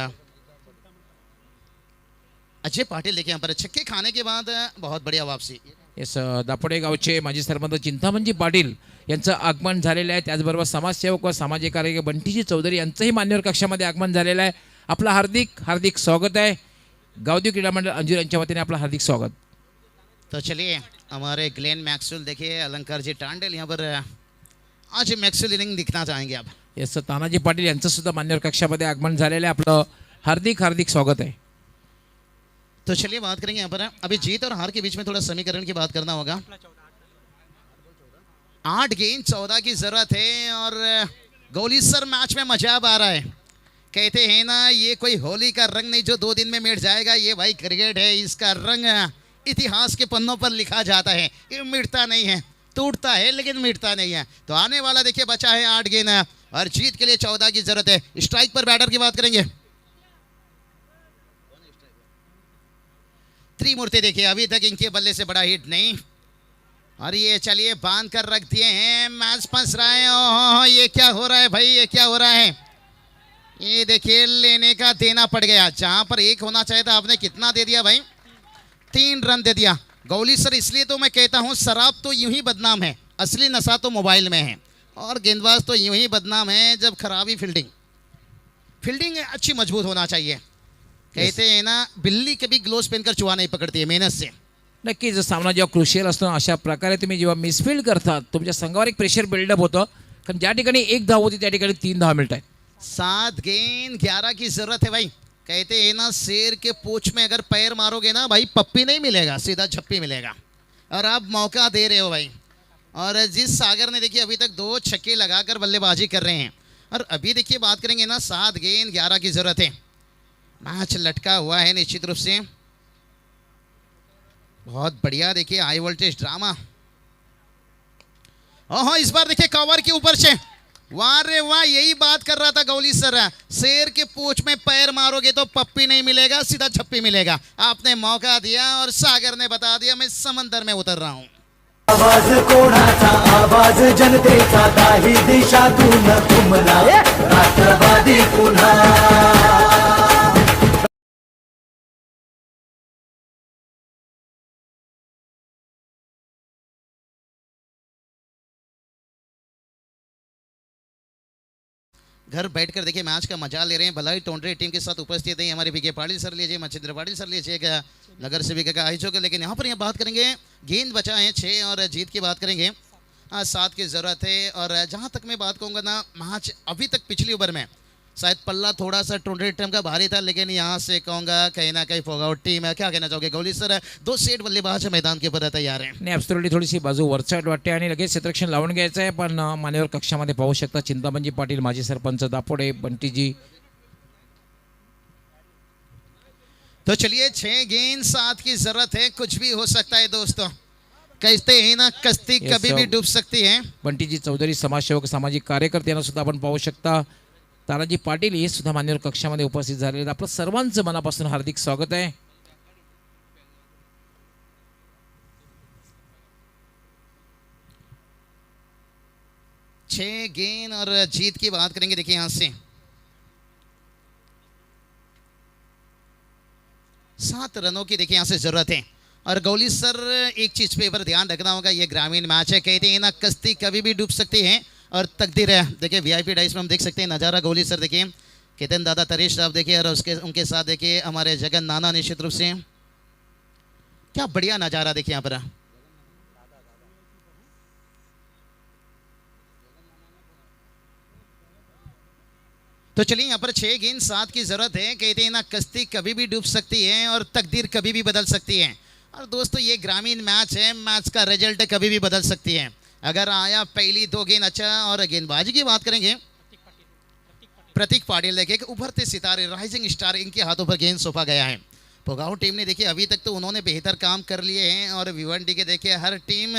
अजय पाटिल देखिए यहाँ पर छक्के खाने के बाद बहुत बढ़िया वापसी। येस, दापोडे गावचे माजी सरपंच चिंतामणजी पाटील यांचं आगमन झालेलं आहे. त्याचबरोबर समाजसेवक व सामाजिक कार्यकर्ते बंटीजी चौधरी यांचंही मान्यवर कक्षामध्ये आगमन झालेलं आहे. आपलं हार्दिक हार्दिक स्वागत आहे. गावदेव क्रीडा मंडळ अंजूर यांच्या वतीने आपलं हार्दिक स्वागत. तो चलिए हमारे ग्लेन मैक्सवेल देखिए अलंकार जी टांडेल यहाँ पर आज मैक्सवेल इनिंग दिखना चाहेंगे आप। येस, तानाजी पाटील यांचं सुद्धा मान्यवर कक्षामध्ये आगमन झालेलं आहे. आपलं हार्दिक हार्दिक स्वागत आहे. तो चलिए बात करेंगे यहाँ पर अभी जीत और हार के बीच में थोड़ा समीकरण की बात करना होगा। 8 गेंद 14 की जरूरत है और गौली सर मैच में मजा आ रहा है। कहते हैं ना, ये कोई होली का रंग नहीं जो 2 दिन में मिट जाएगा, ये भाई क्रिकेट है, इसका रंग इतिहास के पन्नों पर लिखा जाता है। ये मिटता नहीं है, टूटता है लेकिन मिटता नहीं है। तो आने वाला देखिए बचा है 8 गेंद और जीत के लिए 14 की जरूरत है। स्ट्राइक पर बैटर की बात करेंगे, त्रिमूर्ति देखिए अभी तक इनके बल्ले से बड़ा हिट नहीं। और ये चलिए बांध कर रख दिए हैं, मैच फंस रहा है। ओहो, ये क्या हो रहा है भाई, ये क्या हो रहा है? ये देखिए लेने का देना पड़ गया। जहां पर 1 होना चाहिए था आपने कितना दे दिया भाई, 3 रन दे दिया। गौली सर इसलिए तो मैं कहता हूं शराब तो यूं ही बदनाम है, असली नशा तो मोबाइल में है। और गेंदबाज तो यूं ही बदनाम है जब खराबी फील्डिंग अच्छी मजबूत होना चाहिए। कहते हैं ना, बिल्ली कभी ग्लोव्स पहनकर चुहा नहीं पकड़ती है, मेहनत से। नक्कीच सामना जेव्हा क्रुशियल असतो अशा प्रकारे तुम्ही जेव्हा मिसफील्ड करतात तुमच्या संघावर एक प्रेशर बिल्डअप होतं, कारण ज्या ठिकाणी 1 धाव होती त्या ठिकाणी 3 धाव मिळत आहेत. 7 गेंद 11 की जरूरत है भाई। कहते हैं ना, शेर के पूंछ में अगर पैर मारोगे ना भाई, पप्पी नहीं मिलेगा, सीधा झप्पी मिलेगा। और आप मौका दे रहे हो भाई। और जिस सागर ने देखिए अभी तक 2 छक्के लगाकर बल्लेबाजी कर रहे हैं। और अभी देखिए बात करेंगे ना, 7 गेंद 11 की जरूरत है। मैच लटका हुआ है निश्चित रूप से। बहुत बढ़िया देखिए हाई वोल्टेज ड्रामा। ओहो, इस बार देखिए कवर के ऊपर से वाह रे वाह, यही बात कर रहा था गौली सर। शेर के पूंछ में पैर मारोगे तो पप्पी नहीं मिलेगा, सीधा छप्पी मिलेगा। आपने मौका दिया और सागर ने बता दिया मैं समंदर में उतर रहा हूं। आवाज कोणाचा, आवाज जनतेचा, काही दिशातून घुमला राष्ट्रवादी पुन्हा। घर बैठकर देखिए मैच का मजा ले रहे हैं। भलाई टोंडरे टीम के साथ उपस्थित है हमारे पीके पाटिल सर लीजिए, मच्छिंद्र पाटिल सर लीजिएगा, नगर सेविका का आयोजक। लेकिन यहाँ पर बात करेंगे, गेंद बचा है 6 और जीत की बात करेंगे 7 की ज़रूरत है। और जहाँ तक मैं बात कहूँगा ना, मैच अभी तक पिछली ओवर में शायद पल्ला थोड़ा सा टोंडरे टीम का भारी था, लेकिन यहाँ से कहूँगा कहीं ना कहीं फोगाउट टीम है। क्या कहना चाहोगे गौली सर? 2 सेट बल्लेबाज मैदान के ऊपर तैयार हैं। नाही ॲब्सोल्युटली थोडीशी बाजू वरसाईड वाटते आणि लगेच क्षेत्ररक्षण लावून घ्यायचं आहे. पण मान्यवर कक्षामध्ये पाहू शकता चिंतामणजी पाटील, माजी सरपंच दापोडे, बंटीजी. तो चलिए 6 गेंद 7 की जरूरत है, कुछ भी हो सकता है दोस्तों। कहते हैं ना कश्ती Yes, कभी भी डूब सकती है। बंटीजी चौधरी समाजसेवक, सामाजिक कार्यकर्ते यांना सुद्धा आपण पाहू शकता. तानाजी पाटील हे सुद्धा मान्यवर कक्षामध्ये उपस्थित झालेले आहेत. आपलं सर्वांचं मनापासून हार्दिक स्वागत आहे. छह गेंद और जीत की बात करेंगे। देखिए यहां से 7 रनों की देखिए यहां से जरूरत है। और गौली सर एक चीज पे पर ध्यान रखना होगा, ये ग्रामीण मैच है। कहते हैं ना कश्ती कभी भी डूब सकती है और तकदीर है। देखिए वीआईपी डाइस में हम देख सकते हैं नज़ारा गौली सर देखिए, केतन दादा तरेश साहब देखिए, और उनके साथ देखिए हमारे जगन नाना, निश्चित रूप से क्या बढ़िया नज़ारा देखिए यहाँ पर। तो चलिए यहाँ पर 6 गेंद 7 की जरूरत है। कहते हैं ना कश्ती कभी भी डूब सकती है और तकदीर कभी भी बदल सकती है। और दोस्तों ये ग्रामीण मैच है, मैच का रिजल्ट कभी भी बदल सकती है। अगर आया पहली 2 गेंद अच्छा। और गेंदबाजी की बात करेंगे, प्रतीक पाटिल देखिए उभरते सितारे, राइजिंग स्टार, इनके हाथों पर गेंद सौंपा गया है। पोगाव टीम ने देखिए अभी तक तो उन्होंने बेहतर काम कर लिए हैं। और भिवंडी के देखिए हर टीम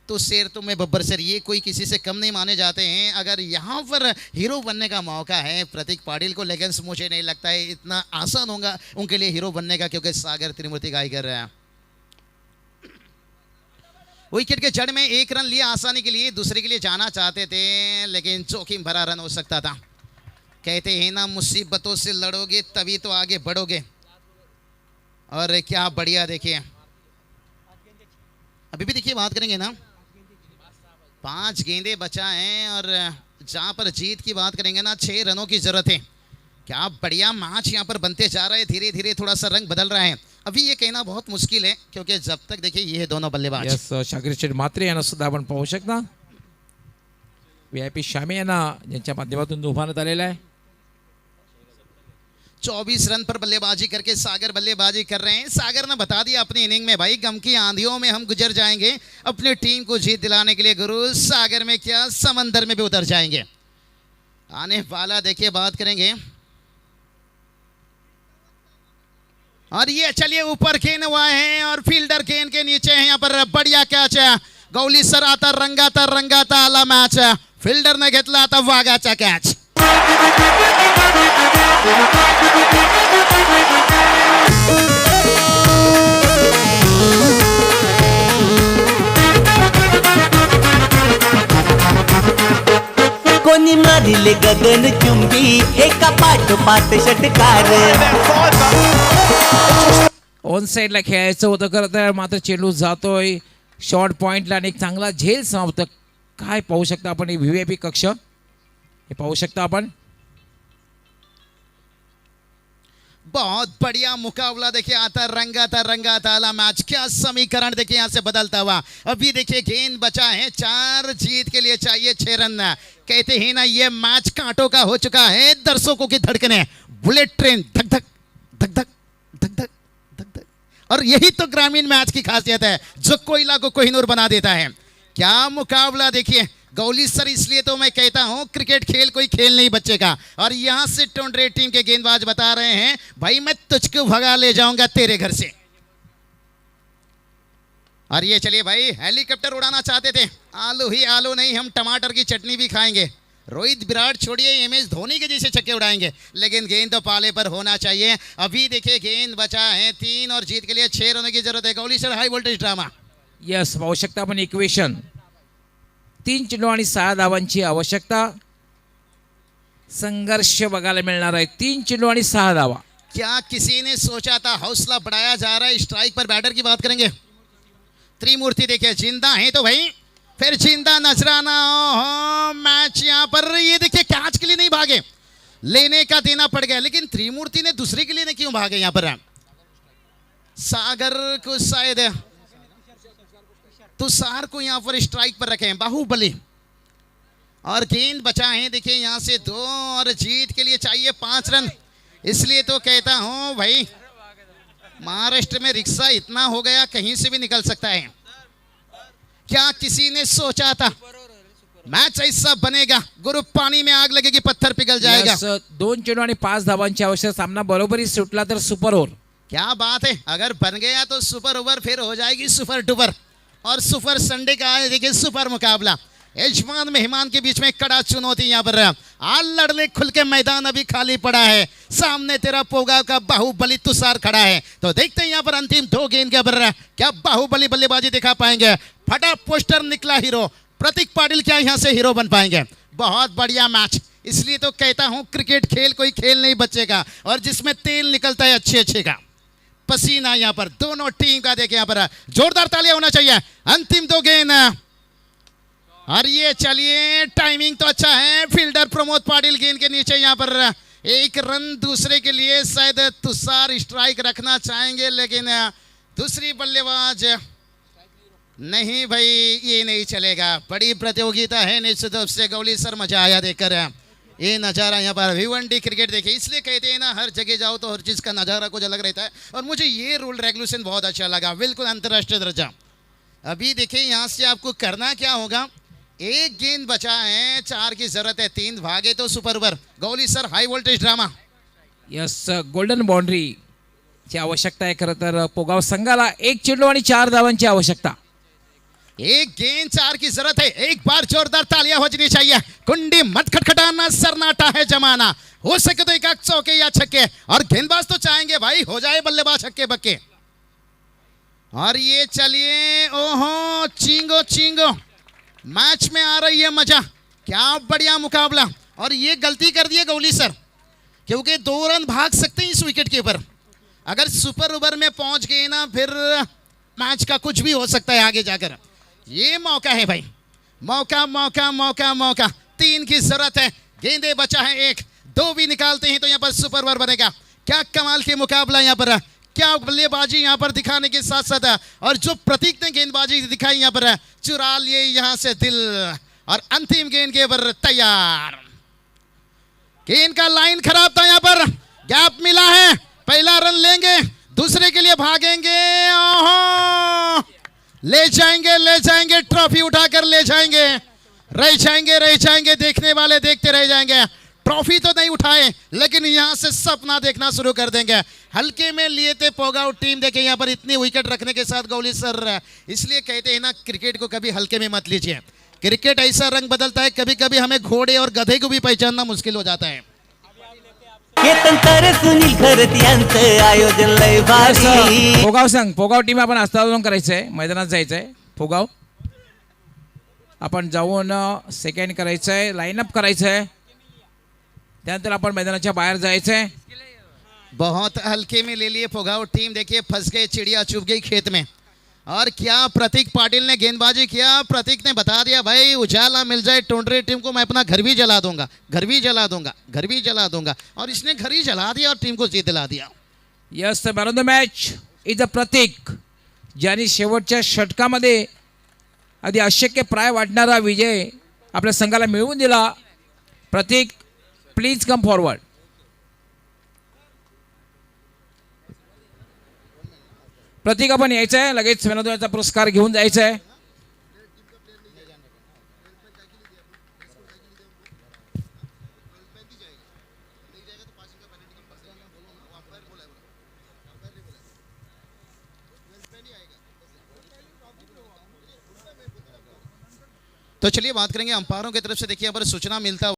तो शेर तो मैं बब्बर सर, ये कोई किसी से कम नहीं माने जाते हैं। अगर यहाँ पर हीरो बनने का मौका है प्रतीक पाटिल को, लेकिन मुझे नहीं लगता है इतना आसान होगा उनके लिए हीरो बनने का, क्योंकि सागर त्रिमूर्ति गाय कर रहे हैं। विकेट के जड़ में 1 रन लिया आसानी के लिए, दूसरे के लिए जाना चाहते थे, लेकिन जोखिम भरा रन हो सकता था। कहते हैं ना मुसीबतों से लड़ोगे तभी तो आगे बढ़ोगे। और क्या बढ़िया देखिए, अभी भी देखिए बात करेंगे ना 5 गेंदे बचा हैं। और जहाँ पर जीत की बात करेंगे ना 6 रनों की जरूरत है। क्या बढ़िया मैच यहाँ पर बनते जा रहा है, धीरे धीरे थोड़ा सा रंग बदल रहा है। अभी ये कहना बहुत मुश्किल है, क्योंकि जब तक देखिए ये दोनों बल्लेबाज यस शाकीर शेठ म्हात्रे यांना सुद्धा आपण पाहू शकता. VIP शामी यांना ज्यांच्या माध्यमातून उभारण्यात आलेला आहे. 24 रन पर बल्लेबाजी करके सागर बल्लेबाजी कर रहे हैं। सागर ने बता दिया अपनी इनिंग में, भाई गम की आंधियों में हम गुजर जाएंगे, अपनी टीम को जीत दिलाने के लिए गुरु सागर में क्या समंदर में भी उतर जाएंगे। आने वाला देखिए बात करेंगे। और ये चलिए ऊपर गेंद हुआ है और फील्डर गेंद के नीचे है। यहाँ पर बढ़िया कैच है, गौली सर आता रंगाता आला मॅच, फील्डर ने घेतला आता वाघाचा कॅच। कोणी मारिले गगन चुंबी एका पाठोपाठ षटकार. ऑन साईडला खेळायचं होतं खरं तर, मात्र चेंडू जातोय शॉर्ट पॉइंटला आणि एक चांगला झेल समाप्त. काय पाहू शकता आपण VIP कक्ष, हे पाहू शकता आपण. बहुत बढ़िया मुकाबला देखिए आता रंगाता आला मैच। क्या समीकरण देखिए यहाँ से बदलता हुआ। अभी देखिए गेंद बचा है 4, जीत के लिए चाहिए 6 रन। कहते हैं ना ये मैच कांटों का हो चुका है, दर्शकों की धड़कने बुलेट ट्रेन धक धक धक धक धक धक धक धक। और यही तो ग्रामीण मैच की खासियत है, जो कोयला को कोहिनूर बना देता है। क्या मुकाबला देखिए गौली सर, इसलिए तो मैं कहता हूं क्रिकेट खेल कोई खेल नहीं बच्चे का। और यहां से टोंडरे टीम के गेंदबाज बता रहे हैं, भाई मैं तुझको भगा ले जाऊंगा तेरे घर से। और ये चलिए भाई हेलीकॉप्टर उड़ाना चाहते थे, आलू ही आलू नहीं, हम टमाटर की चटनी भी खाएंगे। रोहित विराट छोड़िए MS धोनी के जैसे छक्के उड़ाएंगे, लेकिन गेंद तो पाले पर होना चाहिए। अभी देखिए गेंद बचा है 3 और जीत के लिए 6 रनों की जरूरत है। Gauli sir high voltage drama. Yes, आवश्यकता पण इक्वेशन 3 चेंडू आणि 6 धावांची आवश्यकता. संघर्ष बघायला मिळणार आहे. 3 चेंडू आणि 6 धावा. क्या किसी ने सोचा था? हौसला बढ़ाया जा रहा है। स्ट्राइक पर बैटर की बात करेंगे। त्रिमूर्ति देखिए जिंदा है तो भाई फिर जिंदा नजराना। ओहो, मैच यहाँ पर ये देखिए कैच के लिए नहीं भागे, लेने का देना पड़ गया, लेकिन त्रिमूर्ति ने दूसरे के लिए ने क्यों भागे? यहाँ पर सागर को शायद तुषार को यहाँ पर स्ट्राइक पर रखे हैं। बाहुबली और गेंद बचा है देखिए यहाँ से 2 और जीत के लिए चाहिए 5 रन। इसलिए तो कहता हूं भाई महाराष्ट्र में रिक्शा इतना हो गया कहीं से भी निकल सकता है। क्या किसी ने सोचा था मैच ऐसा बनेगा? गुरु पानी में आग लगेगी, पत्थर पिघल जाएगा। Yes, 2 चेंडू आणि 5 धावांची आवश्यकता. सामना बरोबरी सुटला तर सुपर ओव्हर. क्या बात है, अगर बन गया तो सुपर ओवर फिर हो जाएगी सुपर डुपर। और सुपर संडे का है देखिए सुपर मुकाबला। यजमान मेहमान के बीच में कड़ा चुनौती यहाँ पर। आल लड़ने खुल के मैदान अभी खाली पड़ा है, सामने तेरा पोगा का बाहुबली तुषार खड़ा है। तो देखते हैं यहाँ पर अंतिम 2 गेंद के ऊपर क्या बाहुबली बल्लेबाजी दिखा पाएंगे। फटा पोस्टर निकला हीरो, प्रतीक पाटिल क्या यहाँ से हीरो बन पाएंगे? बहुत बढ़िया मैच। इसलिए तो कहता हूँ क्रिकेट खेल कोई खेल नहीं बचेगा, और जिसमें तेल निकलता है अच्छे अच्छे का पसीना। यहाँ पर दोनों टीम का देखे, यहाँ पर जोरदार तालियां होना चाहिए। अंतिम 2 गेंद और ये चलिए टाइमिंग तो अच्छा है। फील्डर प्रमोद पाटिल गेंद के नीचे यहाँ पर 1 रन दूसरे के लिए। शायद तुषार स्ट्राइक रखना चाहेंगे, लेकिन दूसरी बल्लेबाज नहीं भाई, ये नहीं चलेगा। बड़ी प्रतियोगिता है निश्चित रूप से। गौली सर मजा आया देखकर ये नज़ारा यहाँ पर। भिवंडी क्रिकेट देखिए, इसलिए कहते हैं ना हर जगह जाओ तो हर चीज़ का नज़ारा कुछ अलग रहता है। और मुझे ये रूल रेगुलेशन बहुत अच्छा लगा, बिल्कुल अंतर्राष्ट्रीय दर्जा। अभी देखिए यहाँ से आपको करना क्या होगा, 1 गेंद बचा है, 4 की जरूरत है, 3 भागे तो super over. Gauli sir high voltage drama. Yes, golden boundary ची आवश्यकता आहे. खरं तर पोगाव संघाला 1 चेंडू आणि 4 धावांची आवश्यकता. 1 गेंद 4 की जरूरत है। एक बार जोरदार तालियां बजनी चाहिए। कुंडी मत खटखटाना, सन्नाटा है जमाना। हो सके तो 1 चौके या छक्के, और गेंदबाज तो चाहेंगे भाई हो जाए बल्लेबाज हक्के बक्के। और ये चलिए, ओहो चिंगो चिंगो, मैच में आ रही है मजा। क्या बढ़िया मुकाबला। और ये गलती कर दी है गौली सर, क्योंकि 2 रन भाग सकते हैं इस विकेट के ऊपर। अगर सुपर ओवर में पहुंच गए ना, फिर मैच का कुछ भी हो सकता है आगे जाकर। ये मौका है भाई, मौका मौका मौका मौका। 3 की जरूरत है, गेंदे बचा है 1, 2 भी निकालते हैं तो यहाँ पर सुपर ओवर बनेगा। क्या कमाल के मुकाबला यहाँ पर, क्या बल्लेबाजी यहाँ पर दिखाने के साथ साथ, और जो प्रतीक ने गेंदबाजी दिखाई यहाँ पर, चुरा लिए यहाँ से दिल। और अंतिम गेंद के ऊपर तैयार। गेंद का लाइन खराब था, यहाँ पर गैप मिला है। पहला रन लेंगे, दूसरे के लिए भागेंगे। ओहो, ले जाएंगे ट्रॉफी उठाकर ले जाएंगे। रह जाएंगे देखने वाले देखते रह जाएंगे। ट्रॉफी तो नहीं उठाए, लेकिन यहां से सपना देखना शुरू कर देंगे। हल्के में लिए थे पोगाव टीम, देखे यहाँ पर इतनी विकेट रखने के साथ गौली सर। इसलिए कहते हैं ना क्रिकेट को कभी हल्के में मत लीजिए। क्रिकेट ऐसा रंग बदलता है, कभी कभी हमें घोड़े और गधे को भी पहचानना मुश्किल हो जाता है। केतन तर सुनील खरत यांचं आयोजन लय भारी. पोगाव संघ, पोगाव टीम आपण हस्तांतरण करायचंय, मैदानात जायचंय. पोगाव आपण जाऊन सेकंड करायचंय, लाईनअप करायचंय, त्यानंतर आपण मैदानाच्या बाहेर जायचंय. बहुत हल्के में ले लिए पोगाव टीम। देखिए फंस गए, चिड़िया चुभ गई खेत में। और क्या प्रतीक पाटिल ने गेंदबाजी किया। प्रतीक ने बता दिया भाई उजाला मिल जाए टोंडरे टीम को, मैं अपना घर भी जला दूंगा, घर भी जला दूंगा, घर भी जला दूंगा। और इसने घर ही जला दिया और टीम को जीत दिला दिया। Yes, man of the match is a Prateek, ज्याने शेवटच्या षटकामध्ये अगदी अशक्य प्राय वाटणारा विजय आपल्या संघाला मिळवून दिला. प्रतीक प्लीज कम फॉरवर्ड. प्रतीक आपण यायचं आहे, लगेच मॅन ऑफ द मॅचचा पुरस्कार घेऊन जायचं आहे. तो चलिए बात करेंगे अंपायरों की तरफ से। देखिए यहाँ पर सूचना मिलता